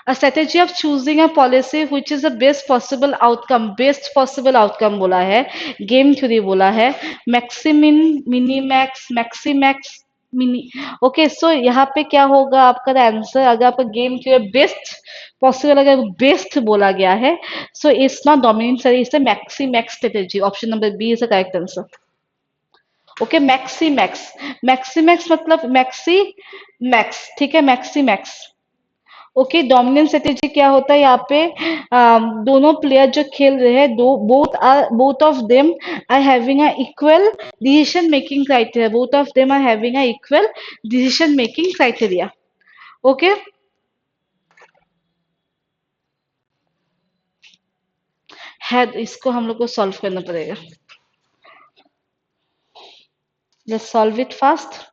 A strategy of choosing a policy which is the best possible outcome, best possible outcome बोला है, game theory बोला है, maximin, minimax, maximax, mini. Okay, so यहाँ पे क्या होगा आपका आंसर, अगर आपका गेम थ्योरी बेस्ट पॉसिबल अगर बेस्ट बोला गया है, so it's not dominant sir, it's maximax strategy, option number B is the correct answer. Okay, maximax, maximax मतलब मैक्सी मैक्स, ठीक है, मैक्सीमैक्स। ओके, डोमिनेंट स्ट्रेटेजी क्या होता है यहाँ पे, दोनों प्लेयर जो खेल रहे हैं, दो both of them are having a equal decision making criteria, both of them are having a equal decision making criteria. Okay, है, इसको हम लोग को सॉल्व करना पड़ेगा, let's solve it fast.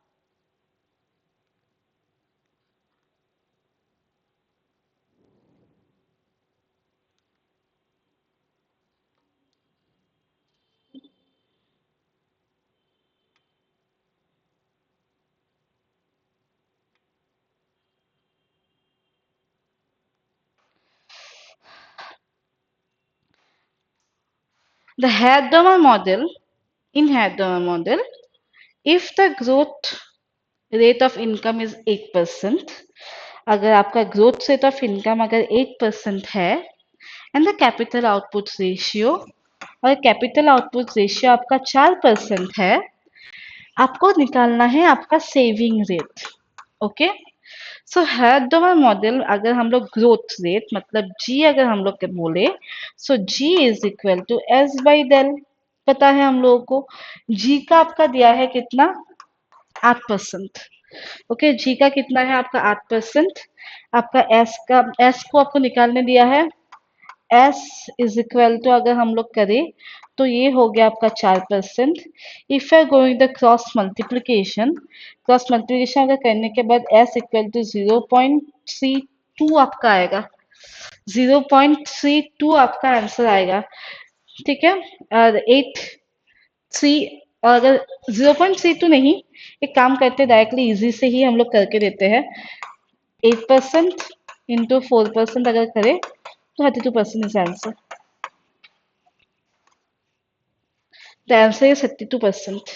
The Hadamard model, in Hadamard model, if the growth rate of income is 8%, अगर आपका growth rate of income अगर 8% है, and the capital output ratio, और कैपिटल आउटपुट रेशियो आपका 4% है, आपको निकालना है आपका सेविंग रेट। ओके, सो हैडोवर मॉडल अगर हम लोग ग्रोथ रेट मतलब जी अगर हम लोग बोले, so G is equal to S by del, पता है हम लोगों को, जी का आपका दिया है कितना, 8%। ओके, जी का कितना है आपका 8%, आपका एस को आपको निकालने दिया है, एस इज इक्वल टू अगर हम लोग करें तो ये हो गया आपका 4%। If you are going the cross multiplication अगर करने के बाद एस इक्वल टू 0.32 आपका आएगा, 0.32 आपका आंसर आएगा, ठीक है। और 3, और अगर 0.32 नहीं, एक काम करते हैं डायरेक्टली इजी से ही हम लोग करके देते हैं, 8% इंटू 4% अगर करें तो 32% is answer, the answer is 32%।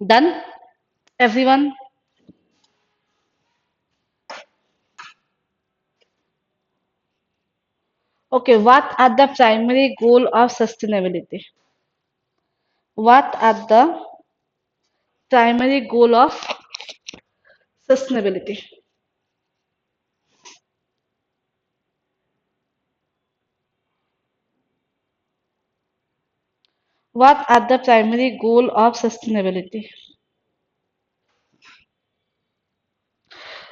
Done, everyone? Okay, what are the primary goal of sustainability? What are the primary goal of sustainability? What are the primary goal of sustainability?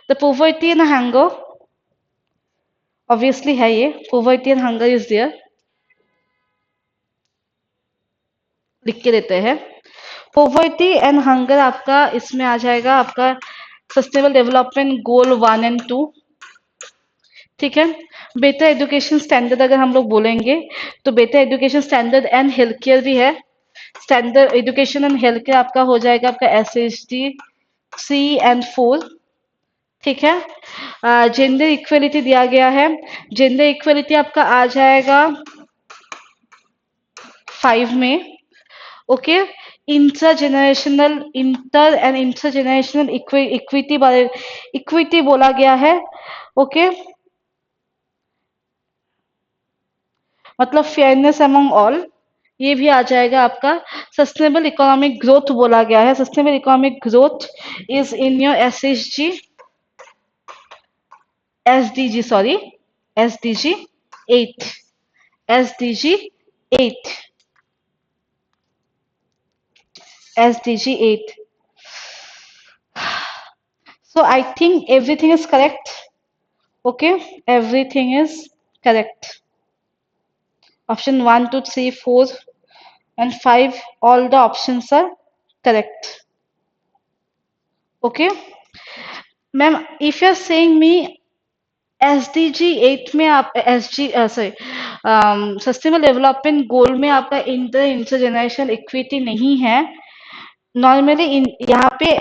The poverty and hunger, obviously है ये, poverty and hunger is there, लिख के देते हैं। poverty and hunger आपका इसमें आ जाएगा आपका सस्टेनेबल डेवलपमेंट गोल 1 and 2। ठीक है। बेटर एजुकेशन स्टैंडर्ड अगर हम लोग बोलेंगे तो better education standard and health care भी है। Standard education and health care आपका हो जाएगा आपका SHD 3 and 4। ठीक है। जेंडर इक्वलिटी दिया गया है। जेंडर इक्वलिटी आपका आ जाएगा 5 में। ओके। इंटर जनरेशनल इक्विटी बोला गया है। ओके। मतलब फेयरनेस अमंग ऑल, ये भी आ जाएगा आपका। सस्टेनेबल इकोनॉमिक ग्रोथ बोला गया है। Sustainable economic growth is in your SDG, sorry, SDG 8, SDG 8, SDG 8। So I think everything is correct. Okay, everything is correct. Option 1, 2, 3, 4, and 5, all the options are correct. Okay, ma'am, if you're saying me SDG 8 में आप SG sorry sustainable development goal में आपका inter generational equity नहीं है। Normally यहाँ पे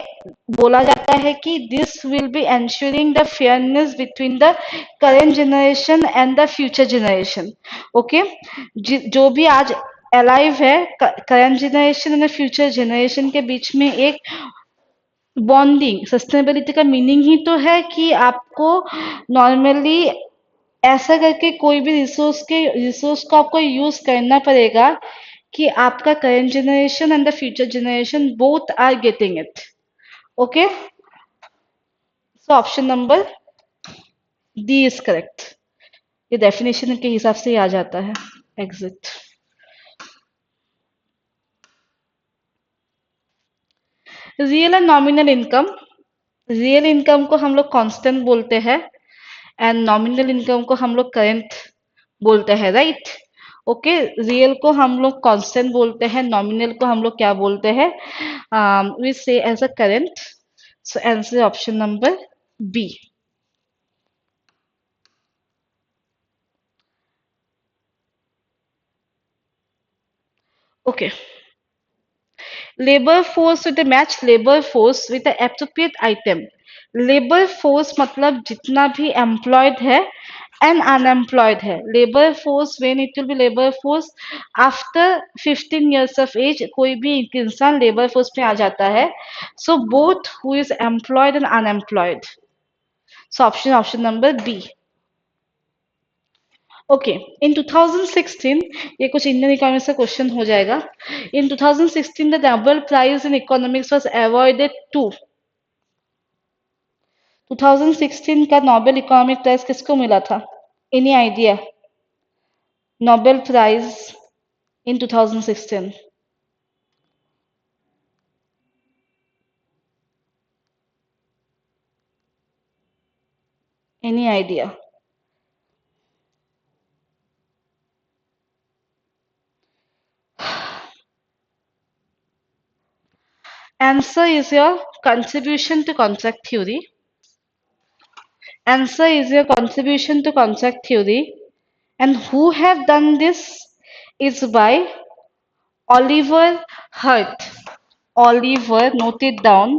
बोला जाता है कि this will B ensuring the fairness between the current generation and the future generation. Okay. जो भी आज अलाइव है, current generation and future generation के बीच में एक बॉन्डिंग, सस्टेनेबिलिटी का मीनिंग ही तो है कि आपको नॉर्मली ऐसा करके कोई भी रिसोर्स को आपको यूज करना पड़ेगा कि आपका current generation and the future generation both are getting it. Okay, so option number D is correct. ये डेफिनेशन के हिसाब से ही आ जाता है एग्जिट। Real and nominal income, real income को हम लोग कांस्टेंट बोलते हैं एंड नॉमिनल इनकम को हम लोग करेंट बोलते हैं, राइट। ओके, रियल को हम लोग कांस्टेंट बोलते हैं, नॉमिनल को हम लोग क्या बोलते हैं, we say as a current. So answer option number B. Okay, labour force with match labour force with appropriate item. Labour force मतलब जितना भी एम्प्लॉयड है एंड अनएम्प्लॉयड है। Labour force when it will be labour force after 15 years of age, कोई भी एक इंसान labour force में आ जाता है। So both who is employed and unemployed. So option number B. Okay, in 2016, ये कुछ इंडियन इकोनॉमी से क्वेश्चन हो जाएगा। In 2016 the Nobel prize in economics was awarded to. 2016 का नोबेल इकोनॉमिक प्राइज किसको मिला था? Any idea? Nobel prize in 2016। Any idea? Answer is your contribution to contract theory. Answer is your contribution to contract theory. And who have done this is by Oliver Hurt. Oliver, note it down.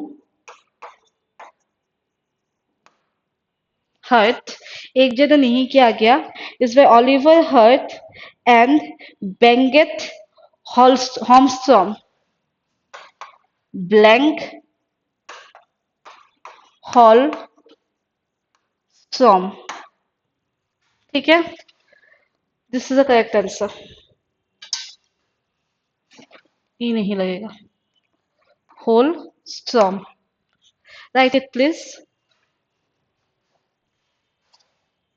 Hurt. एक जगह नहीं किया गया. Is by Oliver Hurt and Benget Holmstrom. Bengt Holmstrom. ठीक है, this is the correct answer. E नहीं लगेगा। Holmstrom, write it please.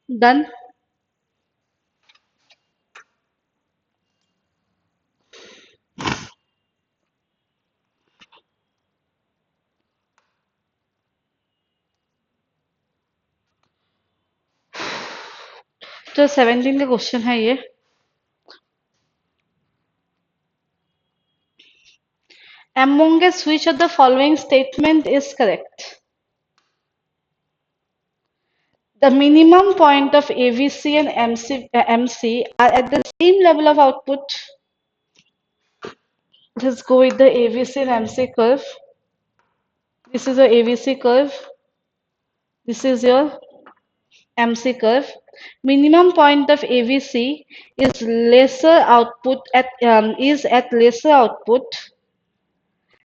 Done. तो 17 का क्वेश्चन है ये। Amongst which of the following statement is correct? The minimum point of AVC and MC are at the same level of output. Let's go with the AVC and MC curve. This is your AVC curve. This is your MC curve. Minimum point of AVC is lesser output at lesser output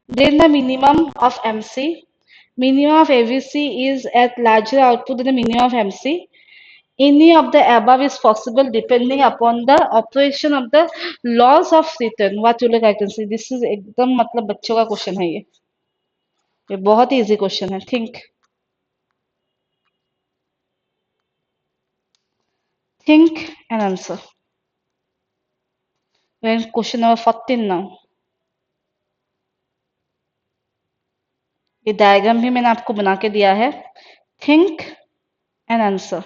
than the minimum of MC. Minimum of AVC is at larger output than the minimum of MC. Any of the above is possible depending upon the operation of the laws of return. What you like I can see. This is एकदम मतलब बच्चों का question है ये बहुत ही easy question है। Think and answer. We're in question number 14 now. ये diagram भी मैंने आपको बना के दिया है। Think and answer.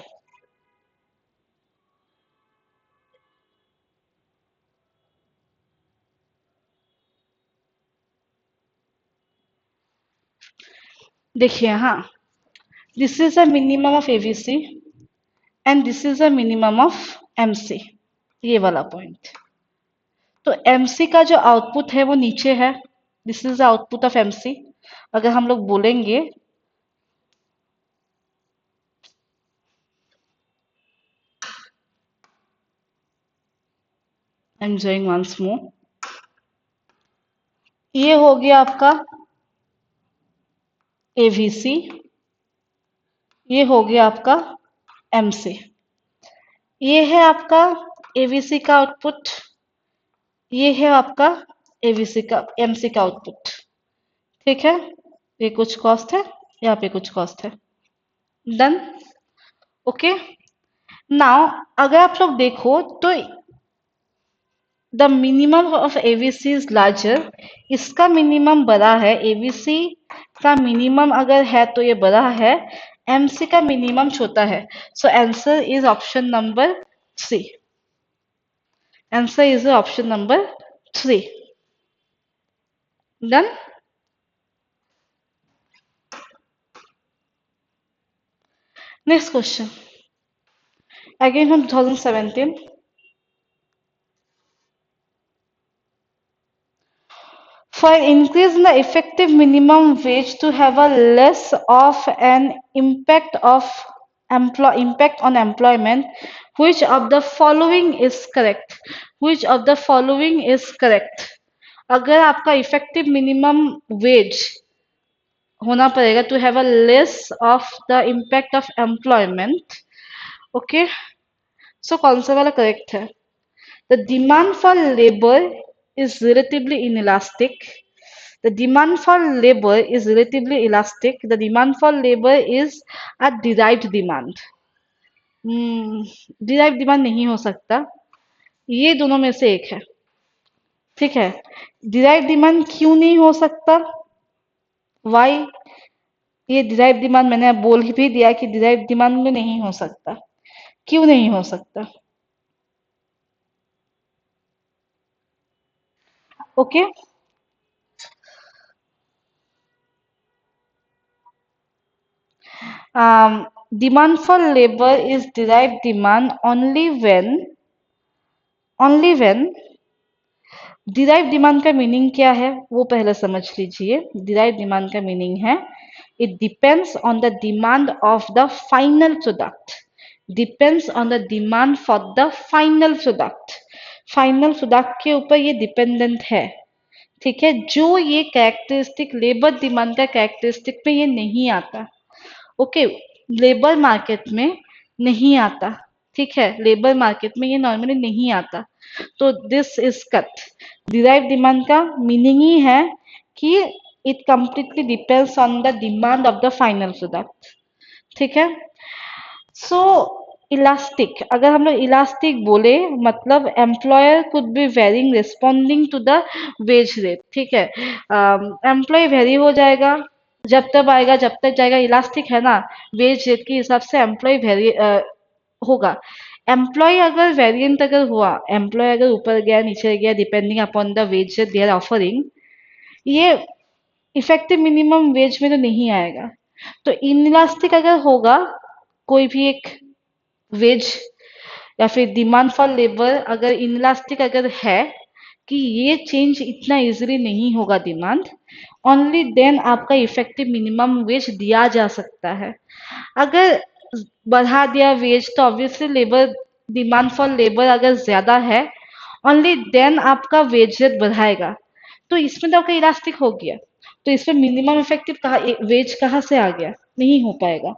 देखिए हाँ, this is a minimum of AVC and this is a minimum of MC. ये वाला पॉइंट। तो MC का जो आउटपुट है वो नीचे है। This is output of MC। अगर हम लोग बोलेंगे I am doing once more, ये हो गया आपका AVC, ये हो गया आपका MC। ये है आपका AVC का आउटपुट, ये है आपका AVC का MC का आउटपुट। ठीक है, ये कुछ कॉस्ट है, यहाँ पे कुछ कॉस्ट है। डन। ओके, नाउ अगर आप लोग देखो तो the minimum of AVC is larger, इसका मिनिमम बड़ा है। AVC का मिनिमम अगर है तो ये बड़ा है, MC का मिनिमम छोटा है। So answer is option number 3। Answer is option number 3। Done. Next question again from 2017। For an increase in the effective minimum wage to have a less of an impact on employment, which of the following is correct? Which of the following is correct? अगर आपका effective minimum wage होना पड़ेगा to have a less of the impact of employment, okay, so कौन सा वाला correct है? The demand for labour is relatively inelastic. The demand for labor is relatively elastic. The demand for labor is a derived demand. derived demand नहीं हो सकता, ये दोनों में से एक है। ठीक है, derived demand क्यों नहीं हो सकता? Why? ये derived demand मैंने बोल भी दिया कि derived demand में नहीं हो सकता। क्यों नहीं हो सकता? Okay, demand for labor is derived demand only when derive demand का मीनिंग क्या है वो पहले समझ लीजिए। डिराइव डिमांड का मीनिंग है it depends on the demand of the final product. Depends on the demand for the final product. Final product के ऊपर ये डिपेंडेंट है। ठीक है, जो ये कैरेक्टरिस्टिक लेबर डिमांड का कैरेक्टरिस्टिक में ये नहीं आता। ओके, लेबर मार्केट में नहीं आता। ठीक है, लेबर मार्केट में ये नॉर्मली नहीं आता। तो this is cut. Derive demand का मीनिंग ही है कि it completely depends on the demand of the final product. ठीक है, सो इलास्टिक, अगर हम लोग इलास्टिक बोले मतलब employer could be varying responding to the wage rate. ठीक है, एम्प्लॉय वेरी हो जाएगा, जब तक आएगा जब तक जाएगा, इलास्टिक है ना, वेज रेट के हिसाब से एम्प्लॉय वेरी होगा। एम्प्लॉय अगर वेरिएंट अगर हुआ, एम्प्लॉय अगर ऊपर गया नीचे गया depending upon the wage rate they are offering, ये इफेक्टिव मिनिमम वेज में तो नहीं आएगा। तो इनइलास्टिक अगर होगा कोई भी एक वेज या फिर डिमांड फॉर लेबर अगर इनलास्टिक अगर है कि ये चेंज इतना इजीली नहीं होगा डिमांड, ओनली देन आपका इफेक्टिव मिनिमम वेज दिया जा सकता है। अगर बढ़ा दिया वेज तो obviously labour demand for labour अगर ज्यादा है, ओनली देन आपका वेज रेट बढ़ाएगा। तो इसमें तो आपका इलास्टिक हो गया, तो इसमें मिनिमम इफेक्टिव कहा, वेज कहाँ से आ गया, नहीं हो पाएगा।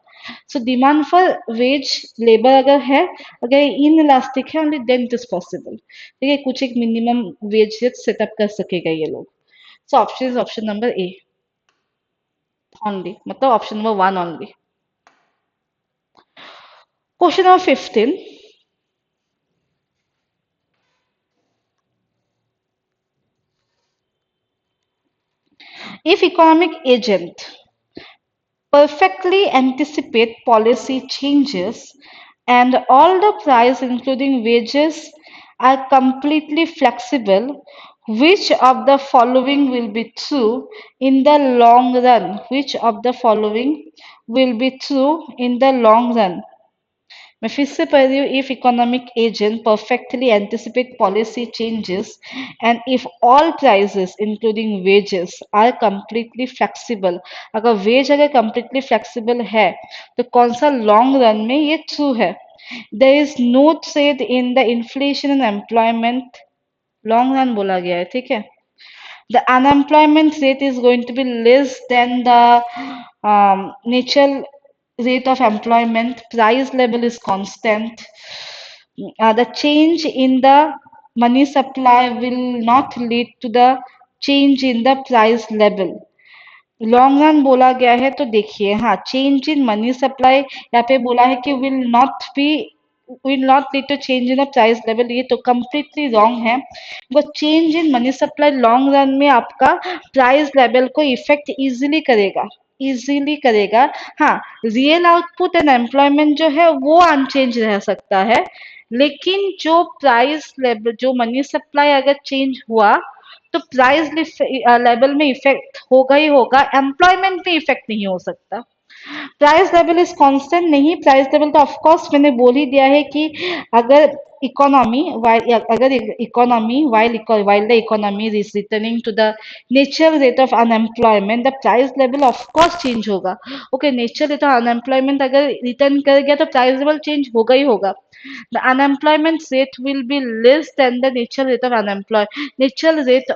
So demand for wage labour अगर है, अगर इन इलास्टिक है, only then it is possible. ठीक है, कुछ एक मिनिमम वेज रेट सेटअप कर सकेगा ये लोग। So option is option number A only, मतलब option number one only. Question number 15, if economic agent perfectly anticipate policy changes and all the price including wages are completely flexible, which of the following will be true in the long run? Which of the following will be true in the long run? मैं फिर से पढ़ रही हूँ, if economic agent perfectly anticipate policy changes and if all prices including wages are completely flexible, अगर veg अगर completely flexible है तो कौन सा लॉन्ग रन में ये ट्रू है? there is no trade in the inflation and employment, long run बोला गया है। ठीक है, the unemployment rate is going to be less than the natural rate of employment, price level is constant, the change in the money supply will not lead to the change in the price level। Long run बोला गया है तो देखिए, हाँ, change in money supply यहाँ पे बोला है कि will not lead to change in the price level, ये तो कम्प्लीटली रॉन्ग है। वो change in money supply long run में आपका प्राइस लेवल को इफेक्ट इजीली करेगा, इजीली करेगा। हाँ, रियल आउटपुट एंड एम्प्लॉयमेंट जो है वो अनचेंज रह सकता है, लेकिन जो प्राइस लेवल जो मनी सप्लाई अगर चेंज हुआ तो प्राइस लेवल में इफेक्ट होगा ही होगा, एम्प्लॉयमेंट में इफेक्ट नहीं हो सकता। प्राइस लेवल इज कांस्टेंट नहीं, प्राइस लेवल तो ऑफ कोर्स मैंने बोल ही दिया है कि अगर इकोनॉमी अगर economy while the economy is returning to the natural rate of unemployment, the price level of course change होगा। Okay, natural rate of unemployment अगर रिटर्न कर गया तो प्राइस लेवल चेंज होगा ही होगा। The unemployment rate will be less than the natural rate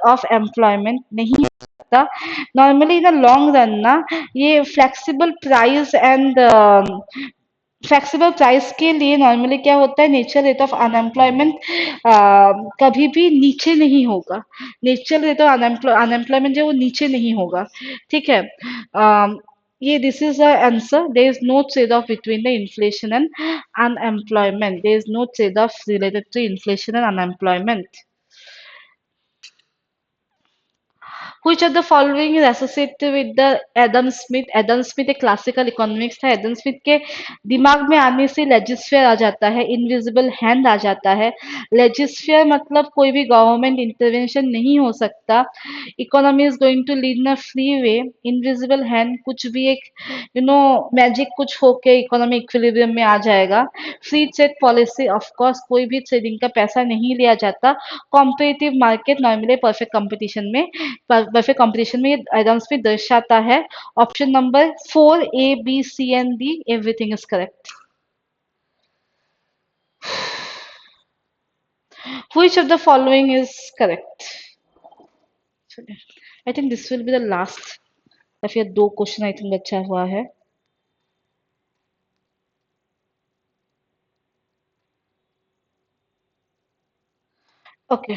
of employment नहीं हो सकता। नॉर्मली इन लॉन्ग रन ना ये फ्लेक्सिबल प्राइस के लिए नॉर्मली क्या होता है, नेचुरल रेट ऑफ अनएम्प्लॉयमेंट कभी भी नीचे नहीं होगा। नेचुरल रेट ऑफ अनएम्प्लॉयमेंट जो वो नीचे नहीं होगा। ठीक है, ये this is the answer, there is no trade off between the inflation and unemployment, there is no trade off related to inflation and unemployment. Which of the following is associated with the Adam Smith? Adam Smith एक classical economics था। Adam Smith के दिमाग में आने से लेजिस्फेयर आ जाता है, invisible hand आ जाता है। लेजिस्फेयर मतलब कोई भी गवर्नमेंट इंटरवेंशन नहीं हो सकता। Economy is going to lead in a free way. Invisible hand कुछ भी एक मैजिक कुछ होके इकोनॉमी इक्विलिब्रियम में आ जाएगा। Free trade policy, of course कोई भी ट्रेडिंग का पैसा नहीं लिया जाता। Competitive market, normally perfect competition में ये आइटम्स में दर्शाता है। Option number 4 A B C and D everything is correct. Which of the following is correct? चलिए, I think this will be the last, या फिर दो क्वेश्चन आई थिंक बचा हुआ है। Okay,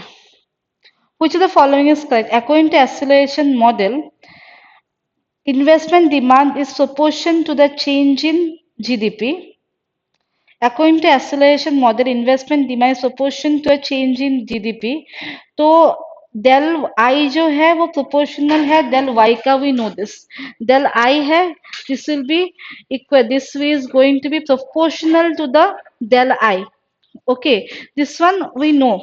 which of the following is correct? According to acceleration model, investment demand is proportion to the change in GDP. According to acceleration model, investment demand is proportion to a change in GDP. तो del I जो है वो proportional है del Y का, we know this. Del I है, this will be equal, this is going to be proportional to the del I. Okay, this one we know.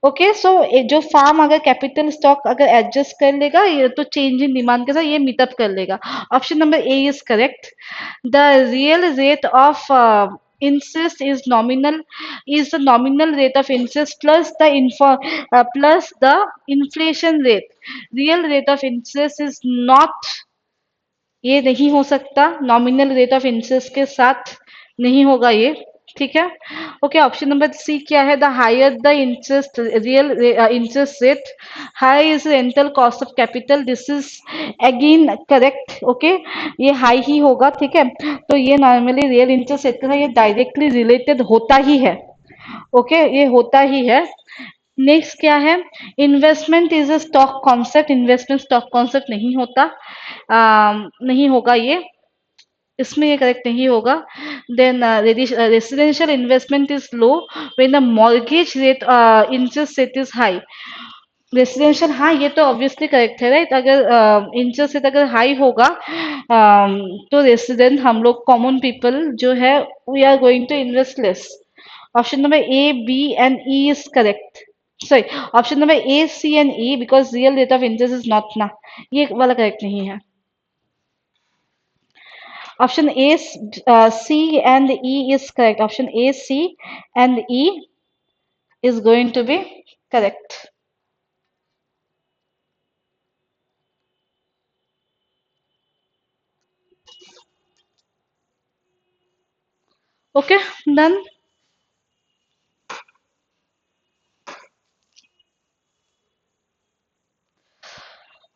Okay, so जो farm अगर capital stock अगर adjust कर लेगा ये तो change in demand के साथ ये मीटअप कर लेगा। Option number A is correct. The real rate of interest is the nominal rate of interest plus plus the inflation rate. Real rate of interest is not, ये नहीं हो सकता, nominal rate of interest के साथ नहीं होगा ये, ठीक है। ओके, ऑप्शन नंबर सी क्या है? The higher the interest real interest rate, high is rental cost of capital, this is again correct. Okay, ये हाई ही होगा, ठीक है। तो ये नॉर्मली रियल इंटरेस्ट रेट के साथ ये डायरेक्टली रिलेटेड होता ही है। ओके, ये होता ही है। नेक्स्ट क्या है? Investment is a stock concept, investment stock concept नहीं होता, नहीं होगा ये, इसमें ये करेक्ट नहीं होगा। Then residential investment is low when the mortgage rate interest rate is high. Residential, हाँ ये तो ऑब्वियसली करेक्ट है, राइट। अगर इंटरेस्ट रेट अगर हाई होगा तो रेसिडेंट हम लोग कॉमन पीपल जो है we are going to invest less. Option number A, B and E is correct. Sorry, option number A, C and E, because real rate of interest is not ना, ये वाला correct नहीं है। Option A, C and E is correct. Option A, C and E is going to be correct. Okay, done.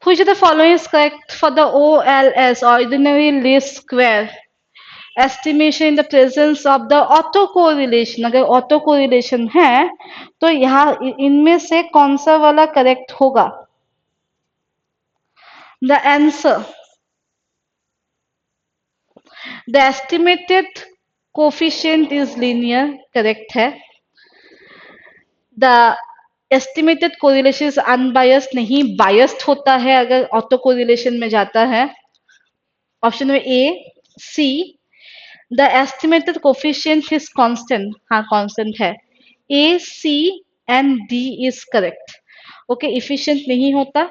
Which of the following is correct for the OLS, ordinary least square estimation in the presence of the autocorrelation? अगर autocorrelation है तो यहाँ इनमें से कौन सा वाला correct होगा? The answer, the estimated coefficient is linear, correct है। The estimated correlation is unbiased, नहीं बायस्ड होता है अगर ऑटो कोरिलेशन में जाता है। Option number A, C, the estimated coefficient is constant, हाँ कांस्टेंट है। A, C and D is correct. Okay, efficient नहीं होता।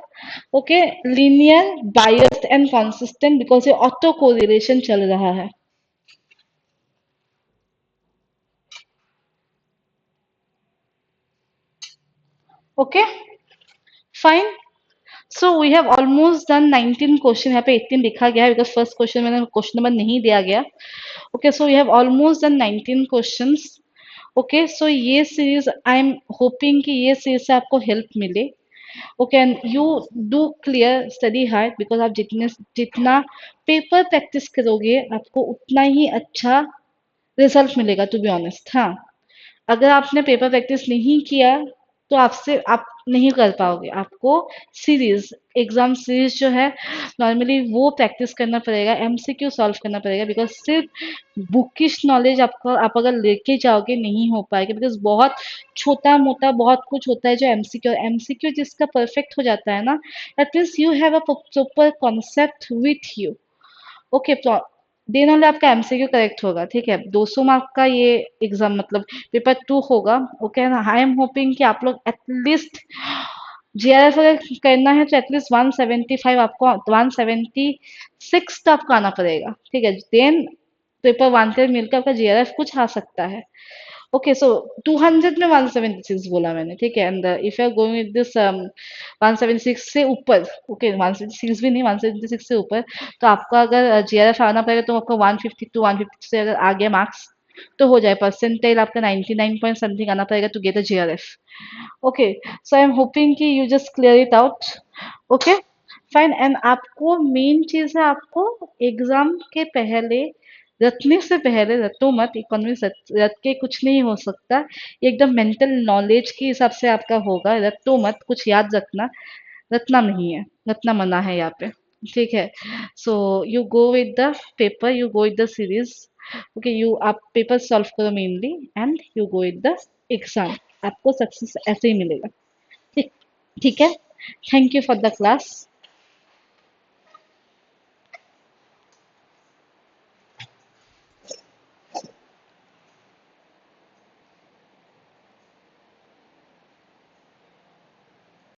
Okay, linear, biased and consistent, because ये ऑटो कोरिलेशन चल रहा है। Okay, fine. So we have almost done 19 question, यहाँ पे 18 लिखा गया है बिकॉज फर्स्ट क्वेश्चन मैंने क्वेश्चन नंबर नहीं दिया गया। Okay, so we have almost done 19 questions. Okay, so ये सीरीज आई एम होपिंग कि ये सीरीज से आपको हेल्प मिले। Okay, and you do clear, study hard, because आप जितना पेपर प्रैक्टिस करोगे आपको उतना ही अच्छा रिजल्ट मिलेगा, टू बी ऑनेस्ट। हाँ, अगर आपने पेपर प्रैक्टिस नहीं किया तो आपसे आप नहीं कर पाओगे। आपको सीरीज, एग्जाम सीरीज जो है नॉर्मली वो प्रैक्टिस करना पड़ेगा, एमसीक्यू सॉल्व करना पड़ेगा, बिकॉज सिर्फ बुकिश नॉलेज आपको आप अगर लेके जाओगे नहीं हो पाएगा, बिकॉज बहुत छोटा मोटा बहुत कुछ होता है जो एमसीक्यू जिसका परफेक्ट हो जाता है ना, that means you have a proper concept with you. Okay, then only आपका एमसीक्यू करेक्ट होगा, ठीक है। 200 मार्क का ये एग्जाम मतलब पेपर 2 होगा। ओके, आई एम होपिंग कि आप लोग एटलीस्ट जीआरएफ अगर करना है तो एटलीस्ट 175 आपको, 176 तो आपको आना पड़ेगा, ठीक है। देन पेपर 1 के मिलकर आपका जीआरएफ कुछ आ सकता है। ओके, सो 200 में 176 बोला मैंने, ठीक है। And if you are going with this 176 से ऊपर, ओके 176 भी नहीं, 176 से ऊपर, तो आपका अगर जीआरएफ आना पड़ेगा तो आपका 152 150 से अगर आ गया मार्क्स तो हो जाए, परसेंटेज आपका 99 पॉइंट समथिंग आना पड़ेगा to get a GRF. Okay, so I am hoping कि you just clear it out. Okay fine. And आपको मेन चीज है, आपको एग्जाम के पहले, रटने से पहले रटो मत, इकोनॉमिक्स रट के कुछ नहीं हो सकता, ये एकदम मेंटल नॉलेज के हिसाब से आपका होगा, रटो मत, कुछ याद रखना, रटना नहीं है, रटना मना है यहाँ पे, ठीक है। So you go with the paper, you go with the series, okay, you आप पेपर सॉल्व करो mainly, and you go with the exam, आपको सक्सेस ऐसे ही मिलेगा। ठीक, ठीक है। Thank you for the class.